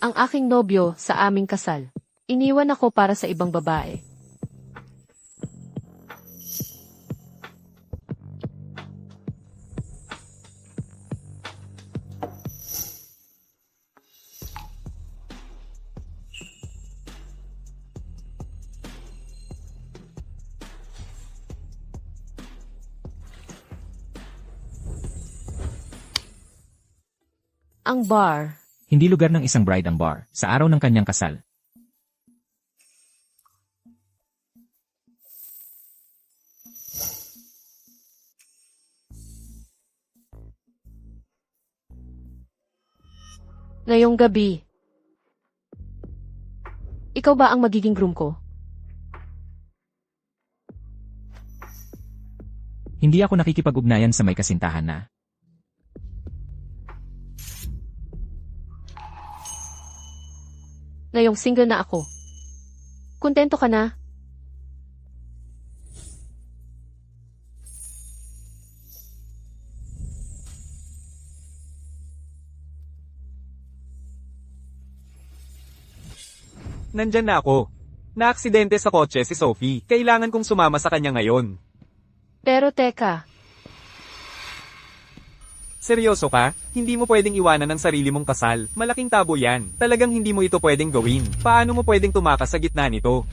Ang aking nobyo sa aming kasal. Iniwan ako para sa ibang babae. Ang bar. Hindi lugar ng isang bride ang bar, sa araw ng kanyang kasal. Ngayong gabi. Ikaw ba ang magiging groom ko? Hindi ako nakikipag-ugnayan sa may kasintahan na. Ngayong single na ako. Kontento ka na? Nandyan na ako. Naaksidente sa kotse si Sophie. Kailangan kong sumama sa kanya ngayon. Pero teka, Seryoso ka? Hindi mo pwedeng iwanan ang sarili mong kasal. Malaking tabo yan. Talagang hindi mo ito pwedeng gawin. Paano mo pwedeng tumakas sa gitna nito?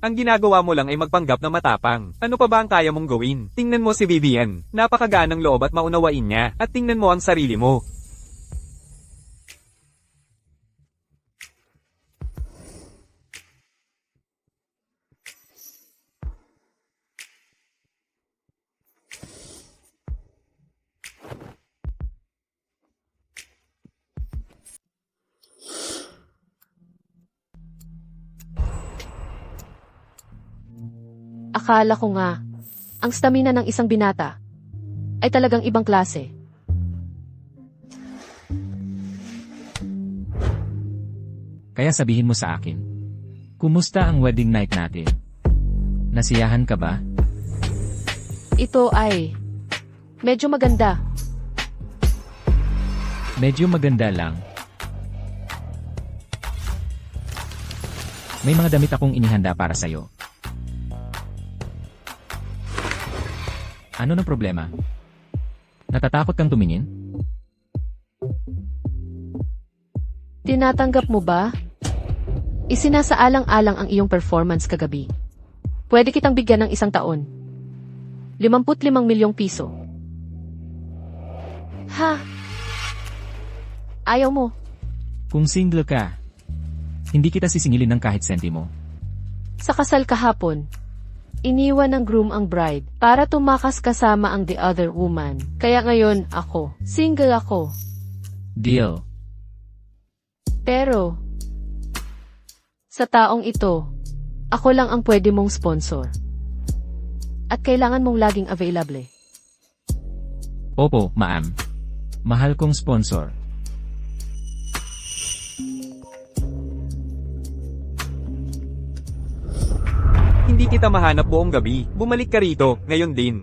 Ang ginagawa mo lang ay magpanggap na matapang. Ano pa ba ang kaya mong gawin? Tingnan mo si Vivian. Napakagaan ng loob at maunawain niya. At tingnan mo ang sarili mo. akala ko nga, ang stamina ng isang binata ay talagang ibang klase. Kaya sabihin mo sa akin. Kumusta ang wedding night natin? Nasiyahan ka ba? Ito ay medyo maganda. Medyo maganda lang. May mga damit akong inihanda para sa'yo. Ano ng problema? Natatakot kang tumingin? Tinatanggap mo ba? Isinasaalang-alang ang iyong performance kagabi. Pwede kitang bigyan ng 1 taon. 55 milyong piso. Ha? Ayaw mo. Kung single ka, hindi kita sisingilin ng kahit sentimo. Sa kasal kahapon, iniwan ng groom ang bride para tumakas kasama ang the other woman. Kaya ngayon ako, single ako. Deal. Pero, sa taong ito, ako lang ang pwede mong sponsor. At kailangan mong laging available. Opo, ma'am. Mahal kong sponsor. Hindi kita mahanap buong gabi. Bumalik ka rito, ngayon din.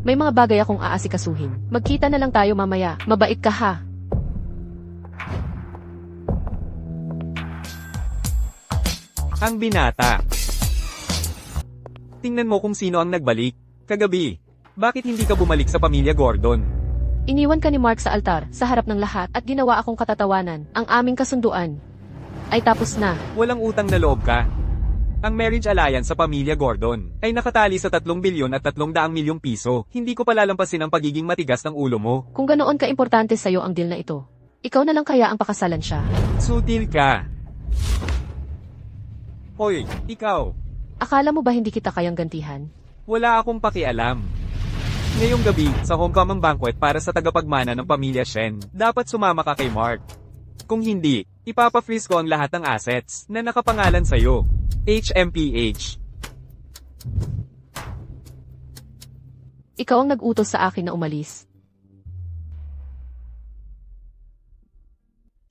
May mga bagay akong aasikasuhin. Magkita na lang tayo mamaya. Mabait ka ha. Ang binata. Tingnan mo kung sino ang nagbalik. Kagabi. Bakit hindi ka bumalik sa pamilya Gordon? Iniwan ka ni Mark sa altar, sa harap ng lahat, at ginawa akong katatawanan. Ang aming kasunduan ay tapos na. Walang utang na loob ka. Ang marriage alliance sa pamilya Gordon ay nakatali sa 3 bilyon at 300 milyong piso. Hindi ko palalampasin ang pagiging matigas ng ulo mo. Kung ganoon ka-importante sa'yo ang deal na ito, ikaw na lang kaya ang pakasalan siya. Sutil ka. Hoy, ikaw. Akala mo ba hindi kita kayang gantihan? Wala akong pakialam. Ngayong gabi, sa homecoming banquet para sa tagapagmana ng pamilya Shen, dapat sumama ka kay Mark. Kung hindi, ipapa-freeze ko ang lahat ng assets na nakapangalan sa'yo. HMPH. Ikaw ang nag-utos sa akin na umalis.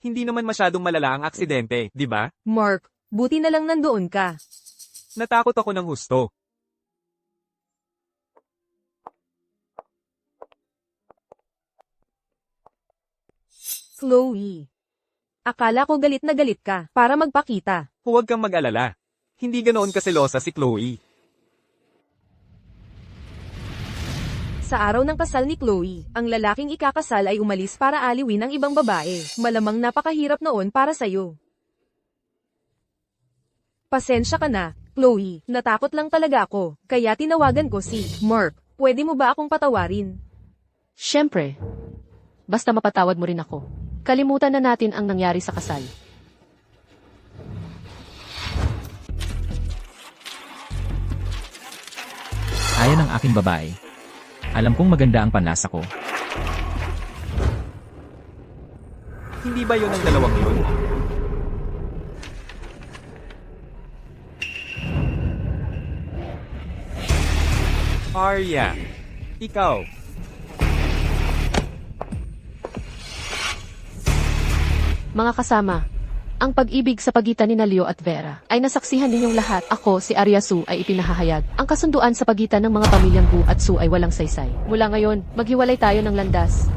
Hindi naman masyadong malala ang aksidente, di ba? Mark, buti na lang nandoon ka. Natakot ako ng husto. Chloe. Akala ko galit na galit ka para magpakita. Huwag kang mag-alala. Hindi ganoon kaselosa si Chloe. Sa araw ng kasal ni Chloe, ang lalaking ikakasal ay umalis para aliwin ang ibang babae. Malamang napakahirap noon para sa'yo. Pasensya ka na, Chloe. Natakot lang talaga ako. Kaya tinawagan ko si Mark. Pwede mo ba akong patawarin? Siyempre. Basta mapatawad mo rin ako. Kalimutan na natin ang nangyari sa kasal. Ayan ang aking babae. Alam kong maganda ang panlasa ko. Hindi ba yun ang dalawang yun? Arya, ikaw. Mga kasama, ang pag-ibig sa pagitan ni Leo at Vera ay nasaksihan ninyong lahat. Ako, si Arya Su, ay ipinahahayag. Ang kasunduan sa pagitan ng mga pamilyang Gu at Su ay walang saysay. Mula ngayon, maghiwalay tayo ng landas.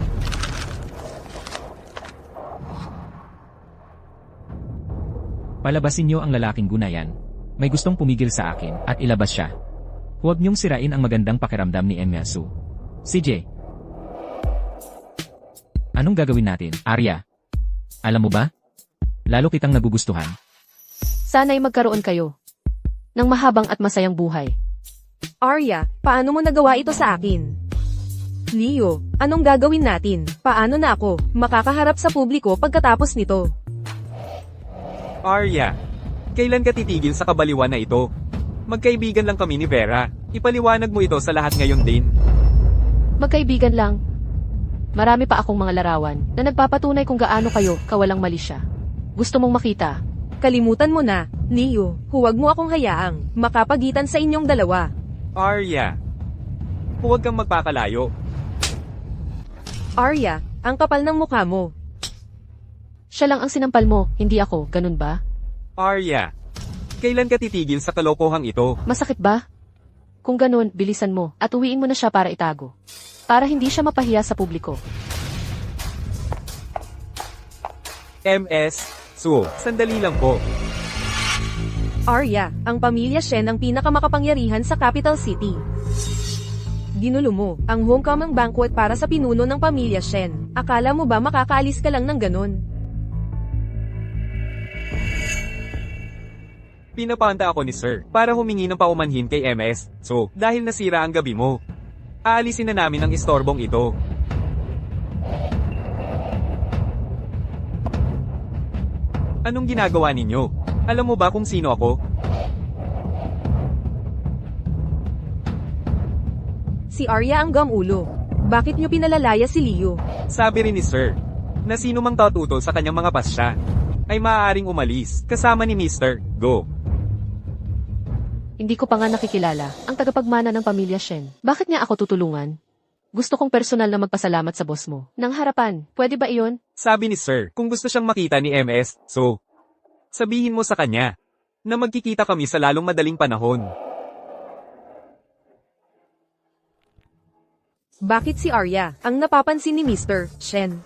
Palabasin niyo ang lalaking gunayan. May gustong pumigil sa akin at ilabas siya. Huwag niyong sirain ang magandang pakiramdam ni Emyasu. CJ. Anong gagawin natin, Arya? Alam mo ba? Lalo kitang nagugustuhan. Sana'y magkaroon kayo ng mahabang at masayang buhay. Arya, paano mo nagawa ito sa akin? Leo, anong gagawin natin? Paano na ako makakaharap sa publiko pagkatapos nito? Arya, kailan ka titigil sa kabaliwan na ito? Magkaibigan lang kami ni Vera. Ipaliwanag mo ito sa lahat ngayon din. Magkaibigan lang. Marami pa akong mga larawan na nagpapatunay kung gaano kayo kawalang mali siya. Gusto mong makita? Kalimutan mo na, Leo, huwag mo akong hayaang makapagitan sa inyong dalawa. Arya, huwag kang magpakalayo. Arya, ang kapal ng mukha mo. Siya lang ang sinampal mo, hindi ako, ganun ba? Arya, kailan ka titigil sa kalokohang ito? Masakit ba? Kung ganun, bilisan mo at uwiin mo na siya para itago. Para hindi siya mapahiya sa publiko. MS, Su, sandali lang po. Arya, ang pamilya Shen ang pinakamakapangyarihan sa capital city. Ginulo mo ang homecoming banquet para sa pinuno ng pamilya Shen. Akala mo ba makakaalis ka lang ng ganun? Pinapanta ako ni Sir para humingi ng paumanhin kay MS, Su, dahil nasira ang gabi mo. Aalisin na namin ang istorbong ito. Anong ginagawa ninyo? Alam mo ba kung sino ako? Si Arya ang gamulo. Bakit nyo pinalalaya si Leo? Sabi rin ni Sir, na sino mang tatutol sa kanyang mga pasya, ay maaaring umalis, kasama ni Mr. Go. Hindi ko pa nga nakikilala ang tagapagmana ng pamilya Shen. Bakit niya ako tutulungan? Gusto kong personal na magpasalamat sa boss mo. Nang harapan, pwede ba iyon? Sabi ni Sir, kung gusto siyang makita ni MS, so, sabihin mo sa kanya, na magkikita kami sa lalong madaling panahon. Bakit si Arya ang napapansin ni Mr. Shen?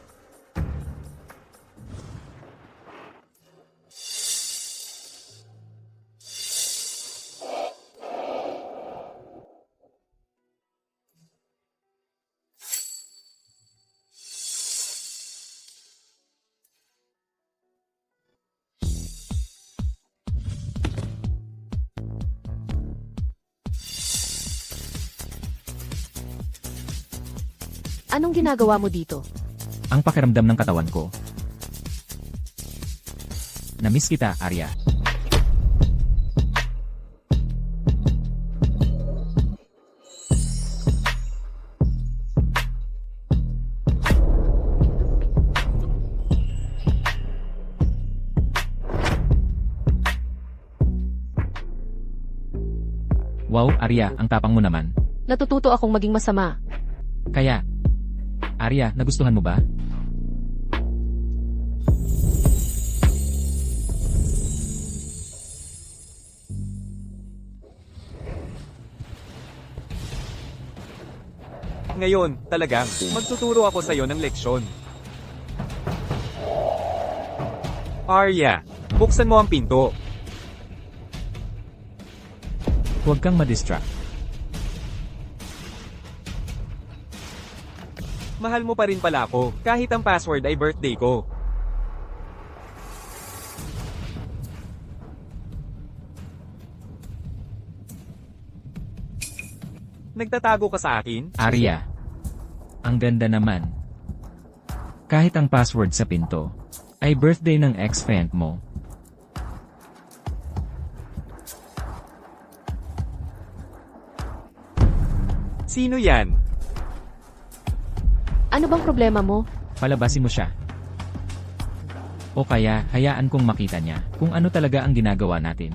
Anong ginagawa mo dito? Ang pakiramdam ng katawan ko. Namiss kita, Arya. Wow, Arya, ang tapang mo naman. Natututo akong maging masama. Kaya, Arya, nagustuhan mo ba? Ngayon, talagang, magtuturo ako sa'yo ng leksyon. Arya, buksan mo ang pinto. Huwag kang madistract. Mahal mo pa rin pala ako, kahit ang password ay birthday ko. Nagtatago ka sa akin? Arya. Ang ganda naman. Kahit ang password sa pinto ay birthday ng ex-friend mo. Sino yan? Ano bang problema mo? Palabasin mo siya. O kaya, hayaan kong makita niya kung ano talaga ang ginagawa natin.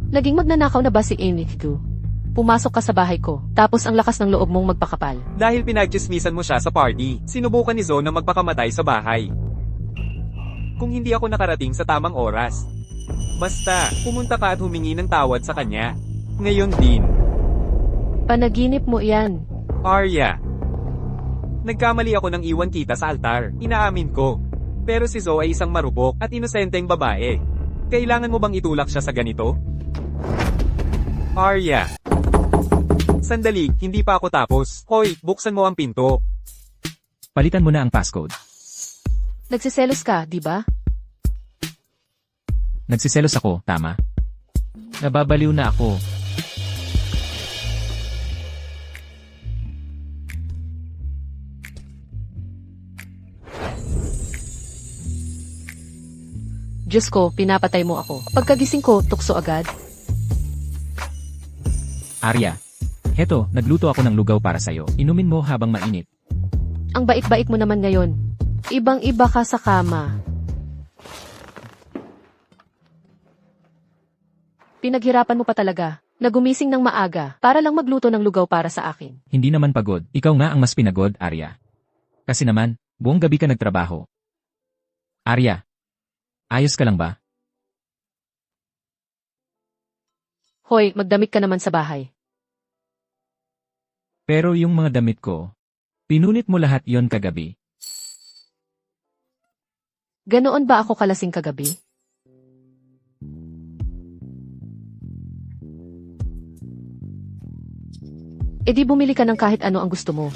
Naging magnanakaw na ba si Inigo? Pumasok ka sa bahay ko, tapos ang lakas ng loob mong magpakapal. Dahil pinagchismisan mo siya sa party, sinubukan ni Zo na magpakamatay sa bahay. Kung hindi ako nakarating sa tamang oras. Basta, pumunta ka at humingi ng tawad sa kanya. Ngayon din. Panaginip mo yan. Arya. Nagkamali ako nang iwan kita sa altar, inaamin ko. Pero si Zo ay isang marupok at inosenteng babae. Kailangan mo bang itulak siya sa ganito? Arya. Sandali, hindi pa ako tapos. Hoy, buksan mo ang pinto. Palitan mo na ang passcode. Nagsiselos ka, di ba? Nagsiselos ako, tama? Nababaliw na ako. Diyos ko, pinapatay mo ako. Pagkagising ko, tukso agad. Arya. Heto, nagluto ako ng lugaw para sa'yo. Inumin mo habang mainit. Ang bait-bait mo naman ngayon. Ibang-iba ka sa kama. Pinaghirapan mo pa talaga. Nagumising ng maaga para lang magluto ng lugaw para sa akin. Hindi naman pagod. Ikaw nga ang mas pinagod, Arya. Kasi naman, buong gabi ka nagtrabaho. Arya. Ayos ka lang ba? Hoy, magdamit ka naman sa bahay. Pero yung mga damit ko, pinunit mo lahat yon kagabi. Ganoon ba ako kalasing kagabi? E di bumili ka ng kahit ano ang gusto mo.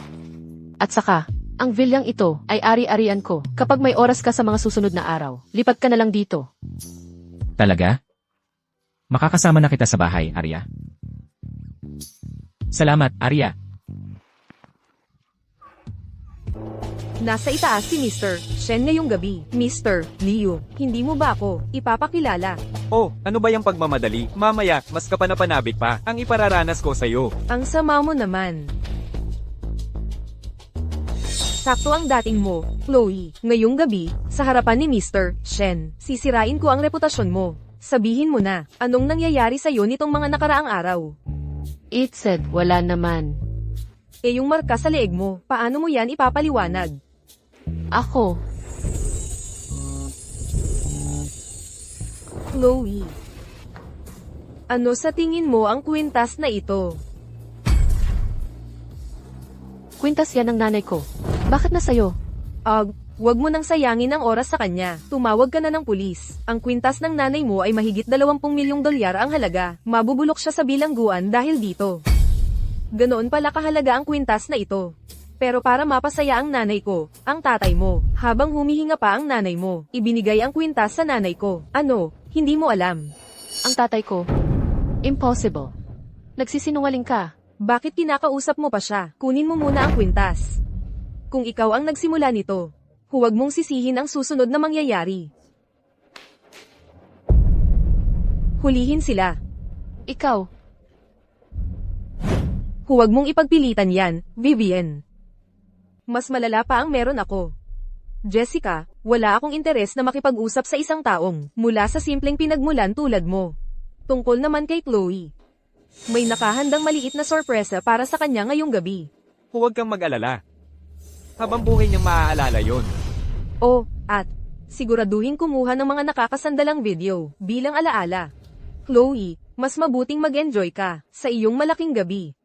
At saka, ang vilyang ito ay ari-arian ko. Kapag may oras ka sa mga susunod na araw, lipat ka na lang dito. Talaga? Makakasama na kita sa bahay, Arya. Salamat, Arya. Nasa itaas si Mr. Shen ngayong gabi. Mr. Leo, hindi mo ba ako ipapakilala? Oh, ano ba yung pagmamadali? Mamaya, mas kapanapanabik pa ang ipararanas ko sa'yo. Ang sama mo naman. Sakto ang dating mo, Chloe. Ngayong gabi, sa harapan ni Mr. Shen, sisirain ko ang reputasyon mo. Sabihin mo na, anong nangyayari sa'yo nitong mga nakaraang araw? It said, wala naman. E yung marka sa leeg mo, paano mo yan ipapaliwanag? Ako, Chloe. Ano sa tingin mo ang kwintas na ito? kwintas yan ng nanay ko. Bakit na sa'yo? Wag mo nang sayangin ang oras sa kanya. Tumawag ka na ng pulis. Ang kwintas ng nanay mo ay mahigit 20 milyong dolyar ang halaga. Mabubulok siya sa bilangguan dahil dito. Ganoon pala kahalaga ang kwintas na ito. Pero para mapasaya ang nanay ko, ang tatay mo, habang humihinga pa ang nanay mo, ibinigay ang kwintas sa nanay ko. Ano, hindi mo alam? Ang tatay ko. Impossible. Nagsisinungaling ka. Bakit kinakausap mo pa siya? Kunin mo muna ang kwintas. Kung ikaw ang nagsimula nito, huwag mong sisihin ang susunod na mangyayari. Hulihin sila. Ikaw, Huwag mong ipagpilitan yan, Vivian. Mas malala pa ang meron ako. Jessica, wala akong interes na makipag-usap sa isang taong mula sa simpleng pinagmulan tulad mo. Tungkol naman kay Chloe. May nakahandang maliit na sorpresa para sa kanya ngayong gabi. Huwag kang mag-alala. Habang buhay niyang maaalala yon. At siguraduhin kumuha ng mga nakakasandalang video bilang alaala. Chloe, mas mabuting mag-enjoy ka sa iyong malaking gabi.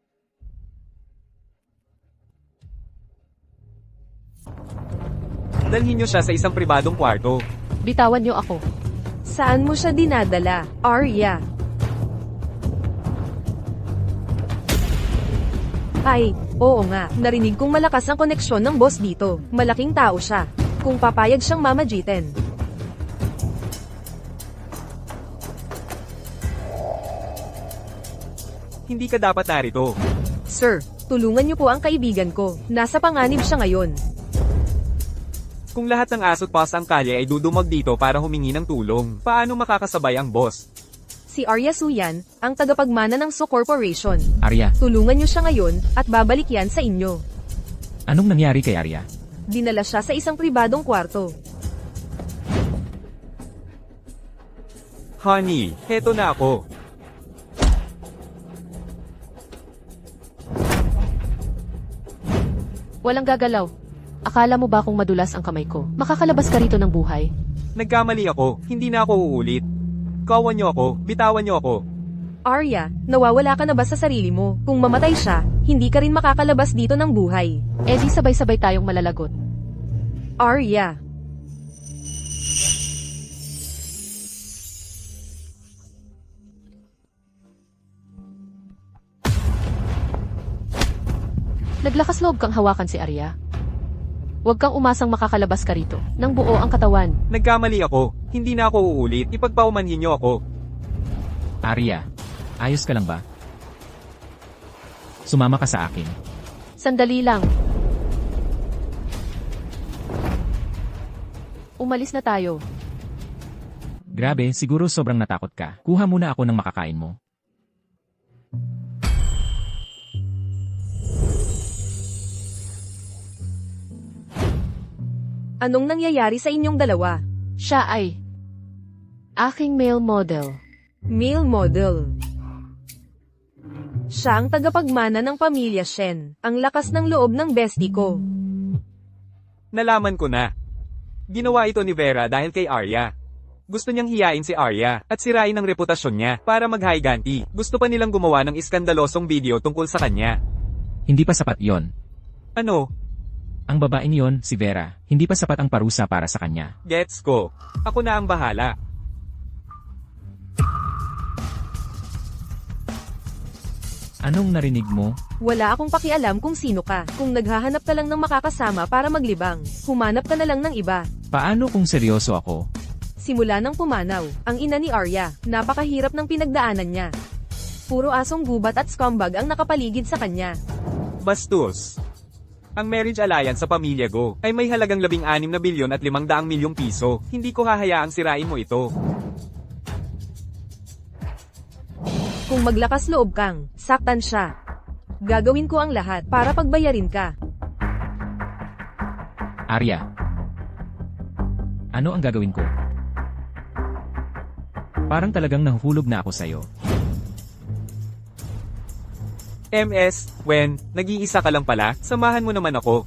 Dalhin niyo siya sa isang pribadong kwarto. Bitawan niyo ako. Saan mo siya dinadala, Arya? Ay, oo nga, narinig kong malakas ang koneksyon ng boss dito. Malaking tao siya. Kung papayag siyang mamagitin. Hindi ka dapat narito. Sir, tulungan niyo po ang kaibigan ko. Nasa panganib siya ngayon. Kung lahat ng aso't pas ang kalye ay dudumag dito para humingi ng tulong, paano makakasabay ang boss? Si Arya Suyan, ang tagapagmana ng So Corporation. Arya, Tulungan niyo siya ngayon, at babalik yan sa inyo. anong nangyari kay Arya? Dinala siya sa isang pribadong kwarto. Honey, heto na ako. Walang gagalaw. Akala mo ba kung madulas ang kamay ko? Makakalabas ka rito ng buhay? Nagkamali ako, hindi na ako uulit. Kawan niyo ako, bitawan niyo ako. Arya, nawawala ka na ba sa sarili mo? Kung mamatay siya, hindi ka rin makakalabas dito ng buhay. Eh di sabay-sabay tayong malalagot. Arya. Naglakas loob kang hawakan si Arya. Huwag kang umasang makakalabas ka rito, nang buo ang katawan. Nagkamali ako, hindi na ako uulit, ipagpaumanhin niyo ako. Arya, ayos ka lang ba? Sumama ka sa akin. Sandali lang. Umalis na tayo. Grabe, siguro sobrang natakot ka. Kuha muna ako ng makakain mo. Anong nangyayari sa inyong dalawa? Siya ay aking male model. Male model. Siya ang tagapagmana ng pamilya Shen. Ang lakas ng loob ng bestie ko. Nalaman ko na. Ginawa ito ni Vera dahil kay Arya. Gusto niyang hiyain si Arya at sirain ang reputasyon niya para mag-higanti. Gusto pa nilang gumawa ng iskandalosong video tungkol sa kanya. Hindi pa sapat yon. Ano? Ang babaeng yon, si Vera, hindi pa sapat ang parusa para sa kanya. Gets ko. Ako na ang bahala. Anong narinig mo? Wala akong pakialam kung sino ka. Kung naghahanap ka lang ng makakasama para maglibang, humanap ka na lang ng iba. Paano kung seryoso ako? Simula nang pumanaw, ang ina ni Arya, napakahirap ng pinagdaanan niya. Puro asong gubat at scumbag ang nakapaligid sa kanya. Bastos. Ang marriage alliance sa pamilya ko ay may halagang 16 na bilyon at 500 milyong piso. Hindi ko hahayaang sirain mo ito. Kung maglakas loob kang, saktan siya. Gagawin ko ang lahat para pagbayarin ka. Arya. Ano ang gagawin ko? Parang talagang nahuhulog na ako sa'yo. MS, nag-iisa ka lang pala, samahan mo naman ako.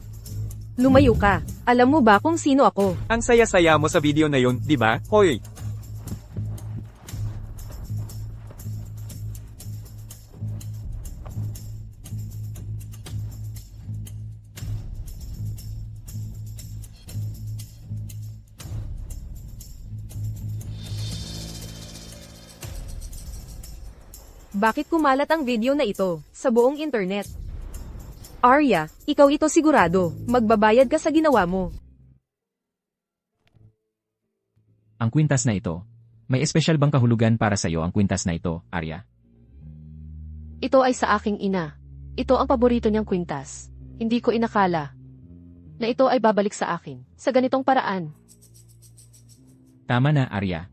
Lumayo ka. Alam mo ba kung sino ako? Ang saya-saya mo sa video na yun, di ba? Hoy! Bakit kumalat ang video na ito sa buong internet? Arya, ikaw ito sigurado. Magbabayad ka sa ginawa mo. Ang kwintas na ito. May espesyal bang kahulugan para sa'yo ang kwintas na ito, Arya? Ito ay sa aking ina. Ito ang paborito niyang kwintas. Hindi ko inakala na ito ay babalik sa akin sa ganitong paraan. Tama na, Arya.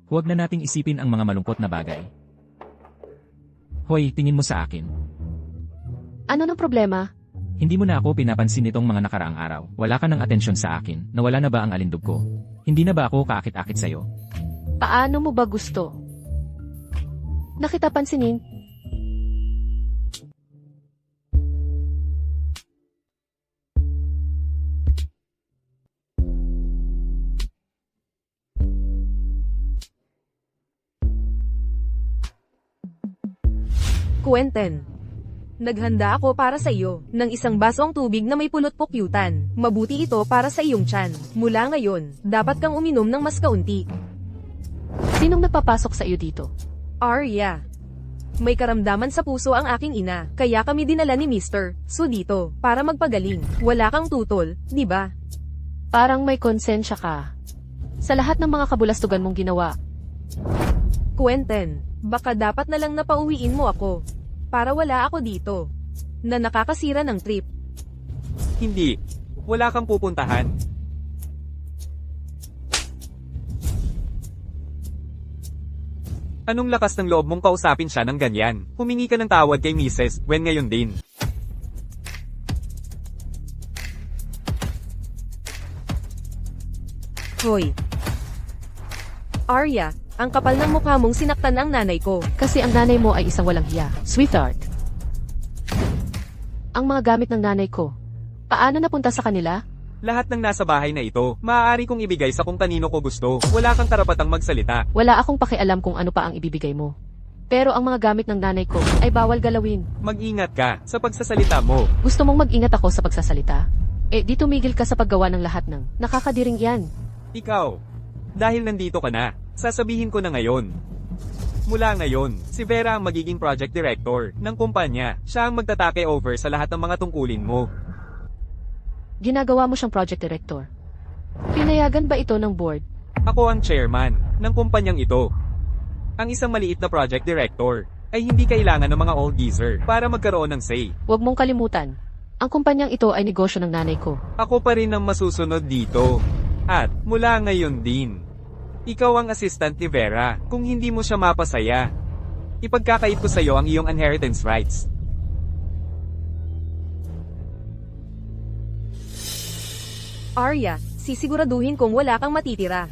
Huwag na nating isipin ang mga malungkot na bagay. Hoy, tingin mo sa akin. Ano ng problema? Hindi mo na ako pinapansin nitong mga nakaraang araw. Wala ka ng atensyon sa akin. Nawala na ba ang alindog ko? Hindi na ba ako kaakit-akit sa'yo? Paano mo ba gusto? Nakita pansinin? Quentin. Naghanda ako para sa iyo ng isang basong tubig na may pulot-pukyutan. Mabuti ito para sa iyong tiyan. Mula ngayon, dapat kang uminom ng mas kaunti. Sinong nagpapasok sa iyo dito? Arya. May karamdaman sa puso ang aking ina, kaya kami dinala ni Mr. Su dito, para magpagaling. Wala kang tutol, di ba? Parang may konsensya ka. Sa lahat ng mga kabulastugan mong ginawa, Quentin, baka dapat na lang napauwiin mo ako. Para wala ako dito. Na nakakasira ng trip. Hindi. Wala kang pupuntahan. Anong lakas ng loob mong kausapin siya ng ganyan? Humingi ka ng tawad kay Mrs. Wen ngayon din. Hoy. Arya, ang kapal ng mukha mong sinaktan ang nanay ko. kasi ang nanay mo ay isang walang hiya. Sweetheart. Ang mga gamit ng nanay ko, paano napunta sa kanila? Lahat ng nasa bahay na ito, maaari kong ibigay sa kung kanino ko gusto. Wala kang karapatang magsalita. Wala akong pakialam kung ano pa ang ibibigay mo. Pero ang mga gamit ng nanay ko ay bawal galawin. Mag-ingat ka sa pagsasalita mo. Gusto mong mag-ingat ako sa pagsasalita? Di tumigil ka sa paggawa ng lahat ng nakakadiring yan. Ikaw, dahil nandito ka na, sasabihin ko na ngayon. Mula ngayon, si Vera ang magiging project director ng kumpanya. Siya ang magtatake over sa lahat ng mga tungkulin mo. Ginagawa mo siyang project director. Pinayagan ba ito ng board? Ako ang chairman ng kumpanyang ito. Ang isang maliit na project director ay hindi kailangan ng mga old geezer para magkaroon ng say. Huwag mong kalimutan. Ang kumpanyang ito ay negosyo ng nanay ko. Ako pa rin ang masusunod dito. At mula ngayon din, ikaw ang assistant ni Vera. Kung hindi mo siya mapasaya, ipagkakait ko sa iyo ang iyong inheritance rights. Arya, sisiguraduhin kong wala kang matitira.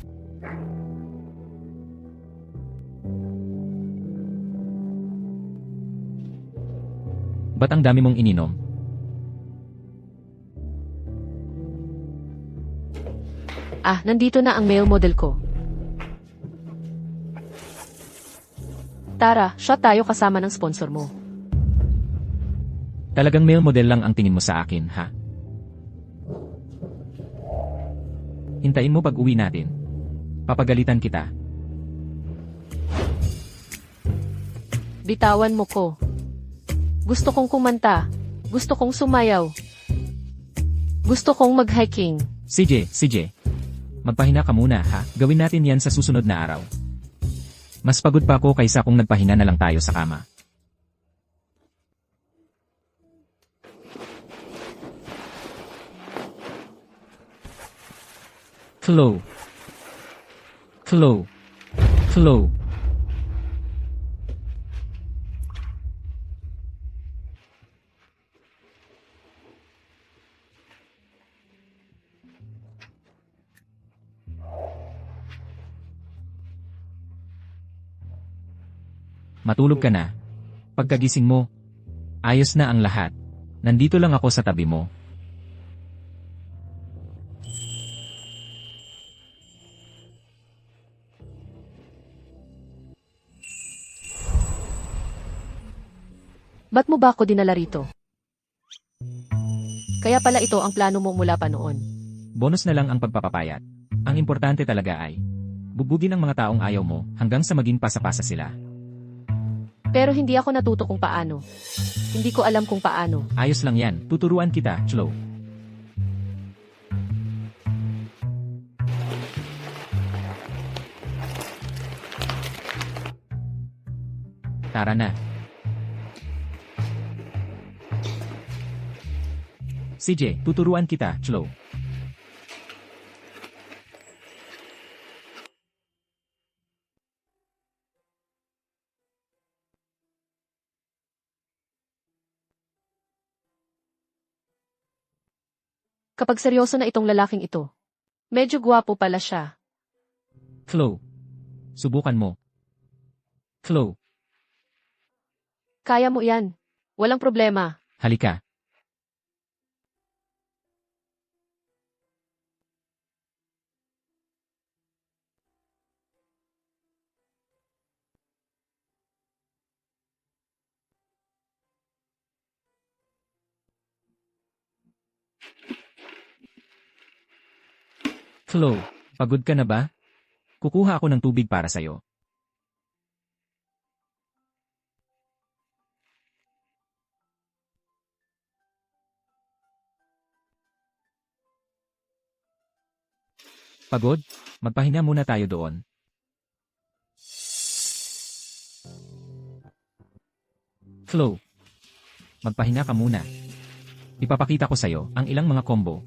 Ba't ang dami mong ininom? Nandito na ang male model ko. Tara, shot tayo kasama ng sponsor mo. Talagang male model lang ang tingin mo sa akin, ha? Hintayin mo pag-uwi natin. Papagalitan kita. Bitawan mo ko. Gusto kong kumanta. Gusto kong sumayaw. Gusto kong mag-hiking. CJ. Magpahinga ka muna, ha? Gawin natin yan sa susunod na araw. Mas pagod pa ako kaysa kung nagpahinga na lang tayo sa kama. Flow. Matulog ka na. Pagkagising mo, ayos na ang lahat. Nandito lang ako sa tabi mo. Ba't mo ba ako dinala rito? Kaya pala ito ang plano mo mula pa noon. Bonus na lang ang pagpapapayat. Ang importante talaga ay, bubugin ang mga taong ayaw mo hanggang sa maging pasa-pasa sila. Pero hindi ako natuto kung paano. Hindi ko alam kung paano. Ayos lang yan, tuturuan kita, Chloe. Tara na. CJ, tuturuan kita, Chloe. Kapag seryoso na itong lalaking ito, medyo gwapo pala siya. Chloe. Subukan mo. Chloe, Kaya mo yan. Walang problema. halika. Flo, pagod ka na ba? Kukuha ako ng tubig para sa'yo. Pagod? Magpahinga muna tayo doon. Flo, magpahinga ka muna. Ipapakita ko sa'yo ang ilang mga combo.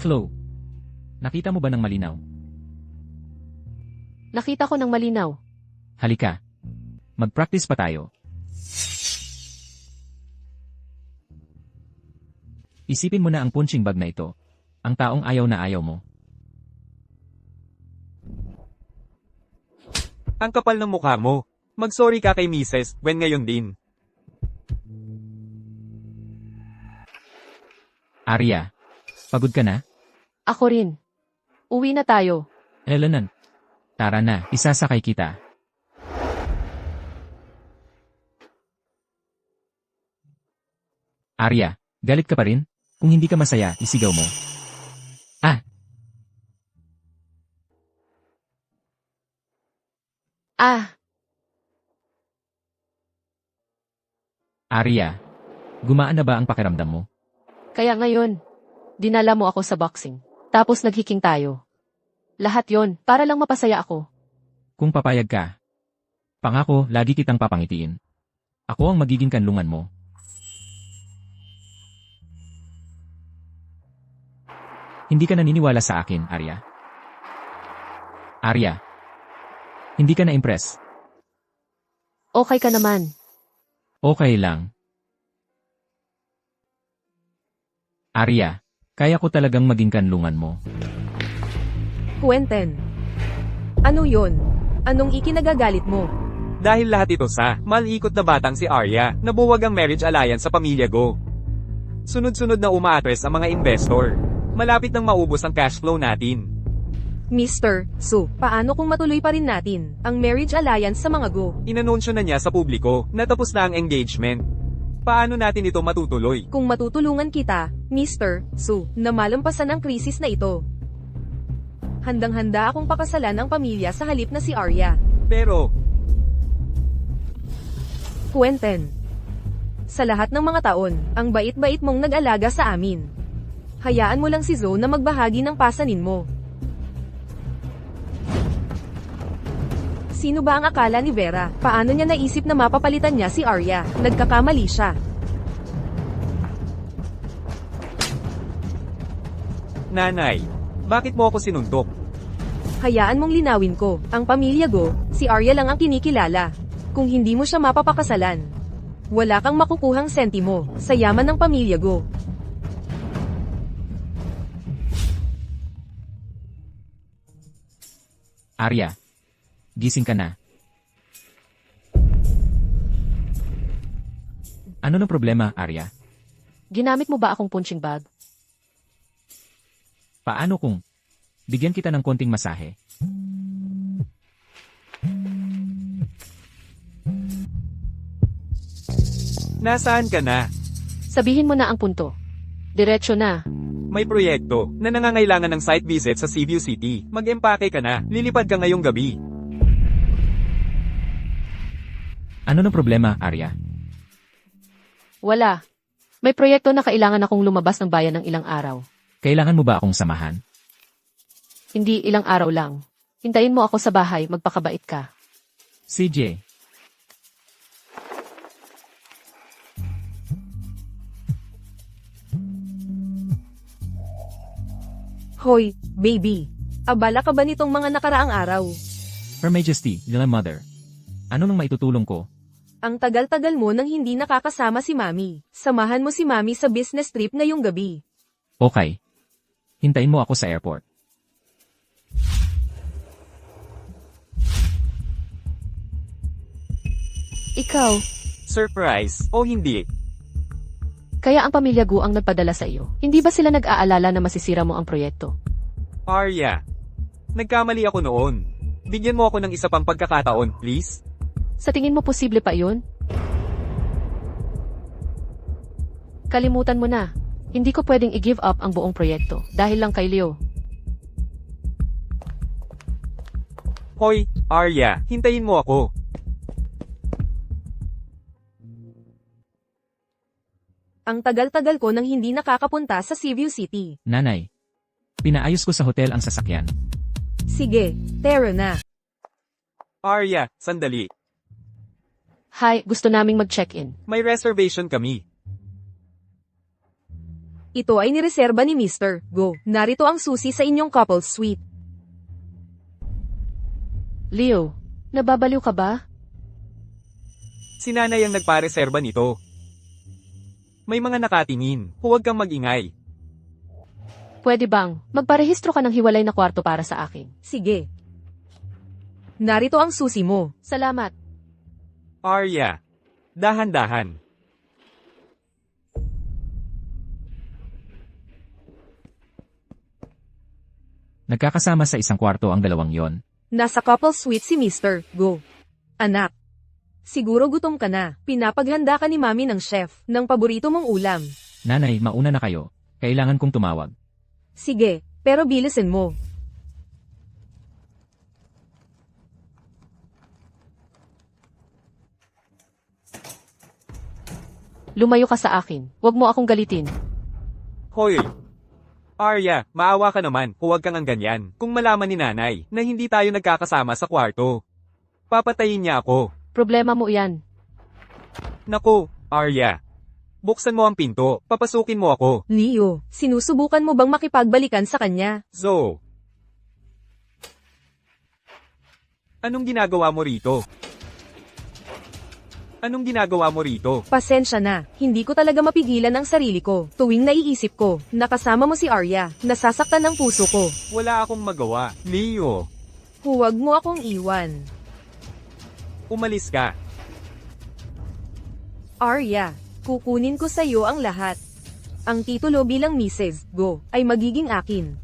Flo, nakita mo ba ng malinaw? Nakita ko ng malinaw. Halika. Mag-practice pa tayo. Isipin mo na ang punching bag na ito. Ang taong ayaw na ayaw mo. Ang kapal ng mukha mo. Mag-sorry ka kay Mrs. Wen ngayon din. Arya, pagod ka na? Ako rin. Uwi na tayo. Elenan. Tara na, isasakay kita. Arya, galit ka pa rin? Kung hindi ka masaya, isigaw mo. Ah, Arya, gumaan na ba ang pakiramdam mo? kaya ngayon, dinala mo ako sa boxing. Tapos naghiking tayo. Lahat yon para lang mapasaya ako. Kung papayag ka, pangako, lagi kitang papangitiin. Ako ang magiging kanlungan mo. Hindi ka naniniwala sa akin, Arya. Arya, hindi ka na-impress. Okay ka naman. Okay lang. Arya, kaya ko talagang maging kanlungan mo. Quentin. Ano yon? Anong ikinagagalit mo? Dahil lahat ito sa malikot na batang si Arya, nabuwag ang marriage alliance sa pamilya Go. Sunod-sunod na umaatres ang mga investor. Malapit nang maubos ang cash flow natin. Mr. Su, paano kung matuloy pa rin natin ang marriage alliance sa mga Go? Inanunsyo na niya sa publiko na tapos na ang engagement. Paano natin ito matutuloy? Kung matutulungan kita, Mr. Su, na malampasan ang krisis na ito. Handang-handa akong pakasalan ang pamilya sa halip na si Arya. Pero, Quentin. Sa lahat ng mga taon, ang bait-bait mong nag-alaga sa amin. Hayaan mo lang si Zoe na magbahagi ng pasanin mo. Sino ba ang akala ni Vera? Paano niya naisip na mapapalitan niya si Arya? Nagkakamali siya. nanay, bakit mo ako sinuntok? Hayaan mong linawin ko, ang pamilya Go, si Arya lang ang kinikilala. Kung hindi mo siya mapapakasalan, wala kang makukuhang sentimo sa yaman ng pamilya Go. Arya, gising ka na. Ano na problema, Arya? Ginamit mo ba akong punching bag? Paano kung bigyan kita ng konting masahe? Nasaan ka na? Sabihin mo na ang punto. Diretso na. May proyekto na nangangailangan ng site visit sa Cebu City. Mag-empake ka na, lilipad ka ngayong gabi. Ano na problema, Arya? Wala. May proyekto na kailangan akong lumabas ng bayan ng ilang araw. Kailangan mo ba akong samahan? Hindi ilang araw lang. Hintayin mo ako sa bahay, magpakabait ka. CJ, Hoy, baby. Abala ka ba nitong mga nakaraang araw? Her Majesty, Lila Mother. Ano nang maitutulong ko? Ang tagal-tagal mo nang hindi nakakasama si Mami. Samahan mo si Mami sa business trip ngayong gabi. Okay. Hintayin mo ako sa airport. Ikaw, Surprise, o hindi? Kaya ang pamilya Gu ang nagpadala sa iyo. Hindi ba sila nag-aalala na masisira mo ang proyekto? Arya, nagkamali ako noon. Bigyan mo ako ng isa pang pagkakataon, please? Sa tingin mo posible pa yun? Kalimutan mo na. Hindi ko pwedeng i-give up ang buong proyekto dahil lang kay Leo. Hoy, Arya, hintayin mo ako. Ang tagal-tagal ko nang hindi nakakapunta sa Cebu City. Nanay, pinaayos ko sa hotel ang sasakyan. Sige, tara na. Arya, sandali. Hi, gusto naming mag-check-in. May reservation kami. Ito ay nireserba ni Mr. Go. Narito ang susi sa inyong couple's suite. Leo, nababaliw ka ba? Si nanay ang nagpareserba nito. May mga nakatingin, huwag kang magingay. Pwede bang magparehistro ka ng hiwalay na kwarto para sa akin? Sige. Narito ang susi mo. Salamat. Arya, dahan-dahan. Nagkakasama sa isang kwarto ang dalawang yon. Nasa couple's suite si Mr. Go. Anak. Siguro gutom ka na. Pinapaghanda ka ni Mami ng chef ng paborito mong ulam. Nanay, mauna na kayo. Kailangan kong tumawag. Sige, pero bilisin mo. Lumayo ka sa akin. Huwag mo akong galitin. Hoy! Arya, maawa ka naman, huwag kang ang ganyan. Kung malaman ni nanay na hindi tayo nagkakasama sa kwarto, papatayin niya ako. Problema mo yan. Naku, Arya. Buksan mo ang pinto, papasukin mo ako. Leo, sinusubukan mo bang makipagbalikan sa kanya? Zo. Anong ginagawa mo rito? Anong ginagawa mo rito? Pasensya na, hindi ko talaga mapigilan ang sarili ko. Tuwing naiisip ko, nakasama mo si Arya, nasasaktan ang puso ko. Wala akong magawa. Leo, Huwag mo akong iwan. umalis ka. Arya, kukunin ko sa iyo ang lahat. Ang titulo bilang Mrs. Go ay magiging akin.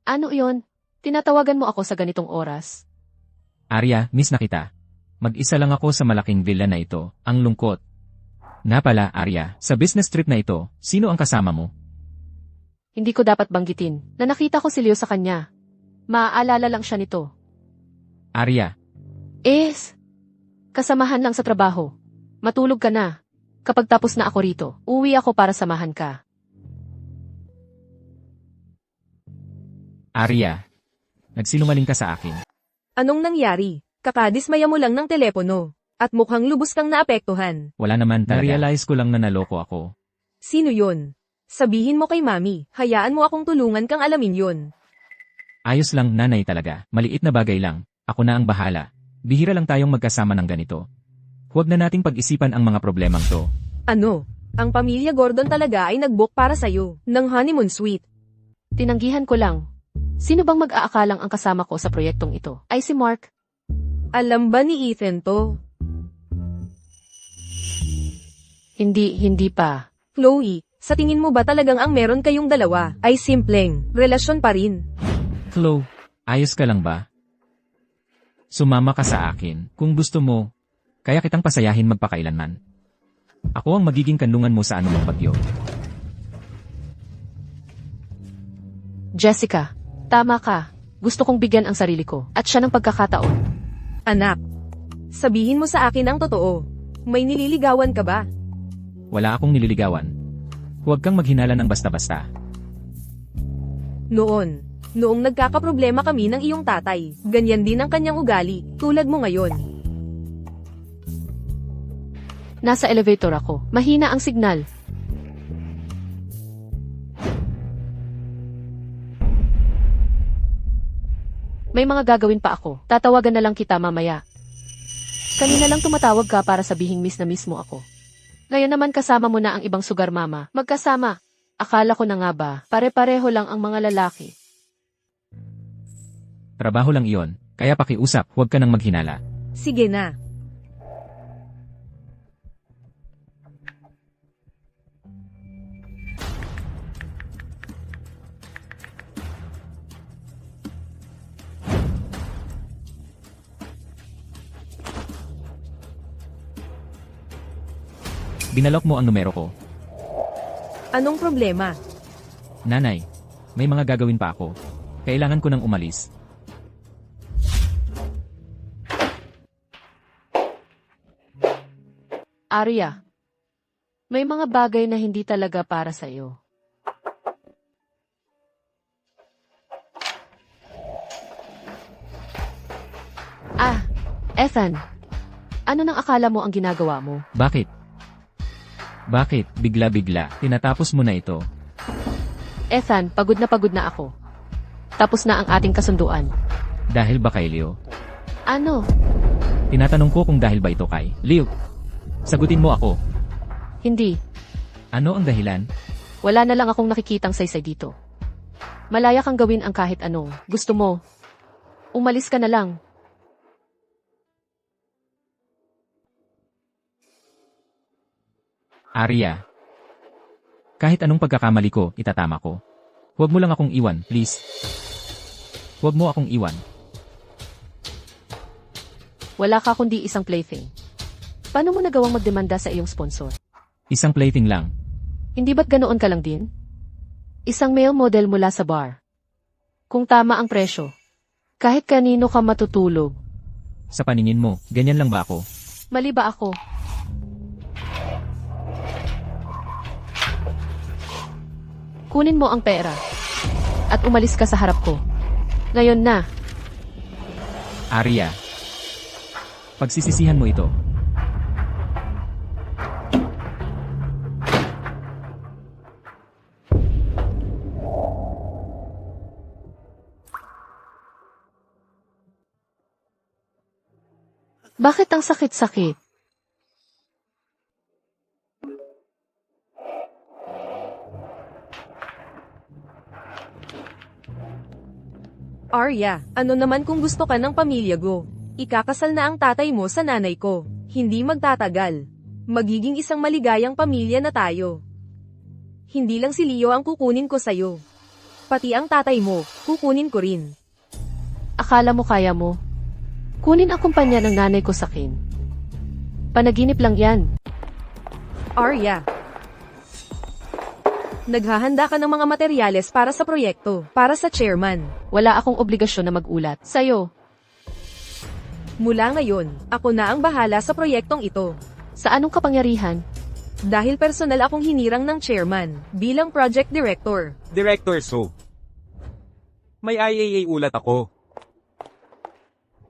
Ano iyon? Tinatawagan mo ako sa ganitong oras? Arya, miss na kita. Mag-isa lang ako sa malaking villa na ito. Ang lungkot. Nga pala, Arya, sa business trip na ito, sino ang kasama mo? Hindi ko dapat banggitin na nakita ko si Leo sa kanya. Maaalala lang siya nito. Arya, Kasamahan lang sa trabaho. Matulog ka na. Kapag tapos na ako rito, uwi ako para samahan ka. Arya, nagsinungaling ka sa akin. Anong nangyari? Kakadismaya mo lang ng telepono. At mukhang lubos kang naapektuhan. Wala naman talaga. Na-realize ko lang na naloko ako. Sino yun? Sabihin mo kay Mami, hayaan mo akong tulungan kang alamin yun. Ayos lang, nanay talaga. Maliit na bagay lang. Ako na ang bahala. Bihira lang tayong magkasama ng ganito. Huwag na nating pag-isipan ang mga problemang to. Ano? Ang pamilya Gordon talaga ay nag-book para sa'yo, ng honeymoon suite. Tinanggihan ko lang. Sino bang mag-aakalang ang kasama ko sa proyektong ito? Ay si Mark. Alam ba ni Ethan to? Hindi pa. Chloe, sa tingin mo ba talagang ang meron kayong dalawa ay simpleng relasyon pa rin? Chloe, ayos ka lang ba? Sumama ka sa akin, kung gusto mo. Kaya kitang pasayahin magpakailanman. Ako ang magiging kanlungan mo sa anumang bagyo. Jessica, tama ka. Gusto kong bigyan ang sarili ko at siya ng pagkakataon. Anak, sabihin mo sa akin ang totoo. May nililigawan ka ba? Wala akong nililigawan. Huwag kang maghinala ng basta-basta. Noong nagkakaproblema kami ng iyong tatay, ganyan din ang kanyang ugali, tulad mo ngayon. Nasa elevator ako. Mahina ang signal. May mga gagawin pa ako. Tatawagan na lang kita mamaya. Kanina lang tumatawag ka para sabihing miss na miss mo ako. Ngayon naman kasama mo na ang ibang sugar mama. Magkasama. Akala ko na nga ba, pare-pareho lang ang mga lalaki. Trabaho lang iyon, kaya pakiusap, huwag ka nang maghinala. Sige na. Binalok mo ang numero ko. Anong problema? Nanay, may mga gagawin pa ako. Kailangan ko nang umalis. Arya, may mga bagay na hindi talaga para sa iyo. Ethan, ano nang akala mo ang ginagawa mo? Bakit? Bakit, bigla-bigla, tinatapos mo na ito? Ethan, pagod na ako. Tapos na ang ating kasunduan. Dahil ba kay Leo? Ano? Tinatanong ko kung dahil ba ito kay Leo. Sagutin mo ako. Hindi. Ano ang dahilan? Wala na lang akong nakikitang saysay dito. Malaya kang gawin ang kahit ano. Gusto mo. Umalis ka na lang. Arya. Kahit anong pagkakamali ko, itatama ko. Huwag mo lang akong iwan, please. Huwag mo akong iwan. Wala ka kundi isang plaything. Paano mo nagawang magdemanda sa iyong sponsor? Isang plaything lang. Hindi ba't ganoon ka lang din? Isang male model mula sa bar. Kung tama ang presyo, kahit kanino ka matutulog. Sa paningin mo, ganyan lang ba ako? Mali ba ako? Kunin mo ang pera. At umalis ka sa harap ko. Ngayon na. Arya. Pagsisisihan mo ito. Bakit ang sakit-sakit? Arya, ano naman kung gusto ka ng pamilya ko? Ikakasal na ang tatay mo sa nanay ko. Hindi magtatagal. Magiging isang maligayang pamilya na tayo. Hindi lang si Leo ang kukunin ko sa'yo. Pati ang tatay mo, kukunin ko rin. Akala mo kaya mo? Kunin ang kumpanya ng nanay ko sa akin. Panaginip lang yan. Arya. Naghahanda ka ng mga materyales para sa proyekto, para sa chairman. Wala akong obligasyon na mag-ulat. Sa'yo. Mula ngayon, ako na ang bahala sa proyektong ito. Sa anong kapangyarihan? Dahil personal akong hinirang ng chairman, bilang project director. Director Su. May IAA ulat ako.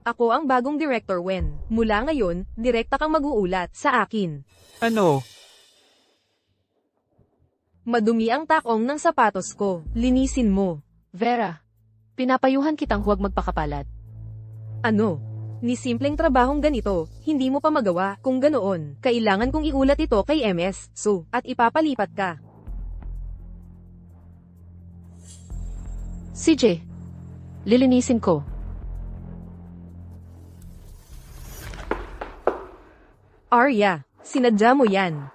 Ako ang bagong director Wen. Mula ngayon, direkta kang mag-uulat sa akin. Ano? Madumi ang takong ng sapatos ko. Linisin mo. Vera, pinapayuhan kitang huwag magpakapalat. Ano? Ni simpleng trabahong ganito, hindi mo pa magawa. Kung ganoon, kailangan kong iulat ito kay MS, Su, at ipapalipat ka. CJ, lilinisin ko. Arya, sinadya mo yan.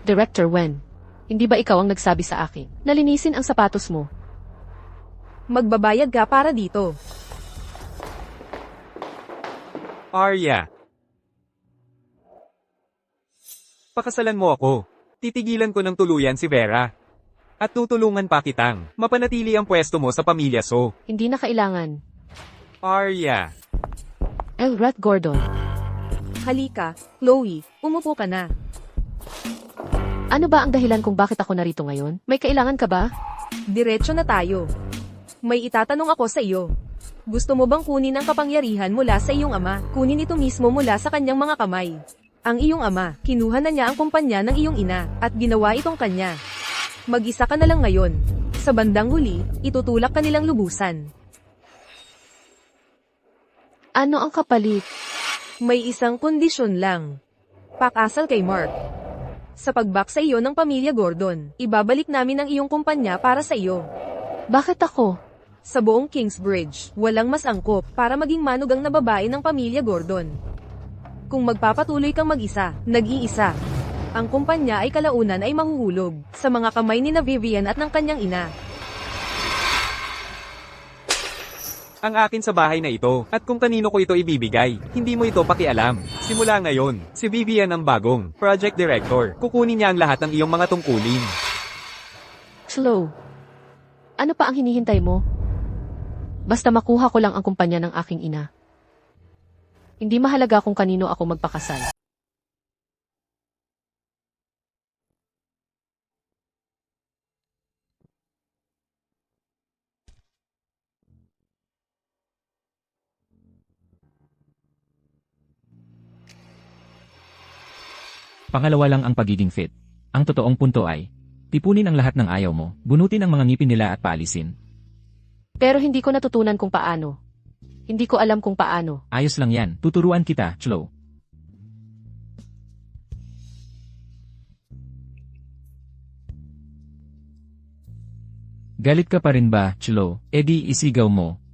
Director Wen, hindi ba ikaw ang nagsabi sa akin na linisin ang sapatos mo? Magbabayad ka para dito. Arya. Pakasalan mo ako. Titigilan ko ng tuluyan si Vera. At tutulungan pa kitang mapanatili ang pwesto mo sa pamilya So. Hindi na kailangan. Arya. Elrat Gordon, Halika, Chloe, umupo ka na. ano ba ang dahilan kung bakit ako narito ngayon? May kailangan ka ba? Diretso na tayo. May itatanong ako sa iyo. Gusto mo bang kunin ang kapangyarihan mula sa iyong ama? Kunin ito mismo mula sa kanyang mga kamay. Ang iyong ama, kinuha na niya ang kumpanya ng iyong ina, at ginawa itong kanya. Mag-isa ka na lang ngayon. Sa bandang huli, itutulak ka nilang lubusan. Ano ang kapalit? May isang kondisyon lang. Pakasal kay Mark. Sa pagbak sa iyo ng pamilya Gordon, ibabalik namin ang iyong kumpanya para sa iyo. Bakit ako? Sa buong Kingsbridge, walang mas angkop para maging manugang na babae ng pamilya Gordon. Kung magpapatuloy kang mag-isa, nag-iisa, ang kumpanya ay kalaunan ay mahuhulog sa mga kamay ni na Vivian at ng kanyang ina. Ang akin sa bahay na ito, at kung kanino ko ito ibibigay, hindi mo ito pakialam. Simula ngayon, si Vivian ang bagong project director. Kukunin niya ang lahat ng iyong mga tungkulin. Slow. Ano pa ang hinihintay mo? Basta makuha ko lang ang kumpanya ng aking ina. Hindi mahalaga kung kanino ako magpakasal. Pangalawa lang ang pagiging fit. Ang totoong punto ay, tipunin ang lahat ng ayaw mo, bunutin ang mga ngipin nila at paalisin. Pero hindi ko natutunan kung paano. Hindi ko alam kung paano. Ayos lang yan, tuturuan kita, Chloe. Galit ka pa rin ba, Chloe? E di isigaw mo.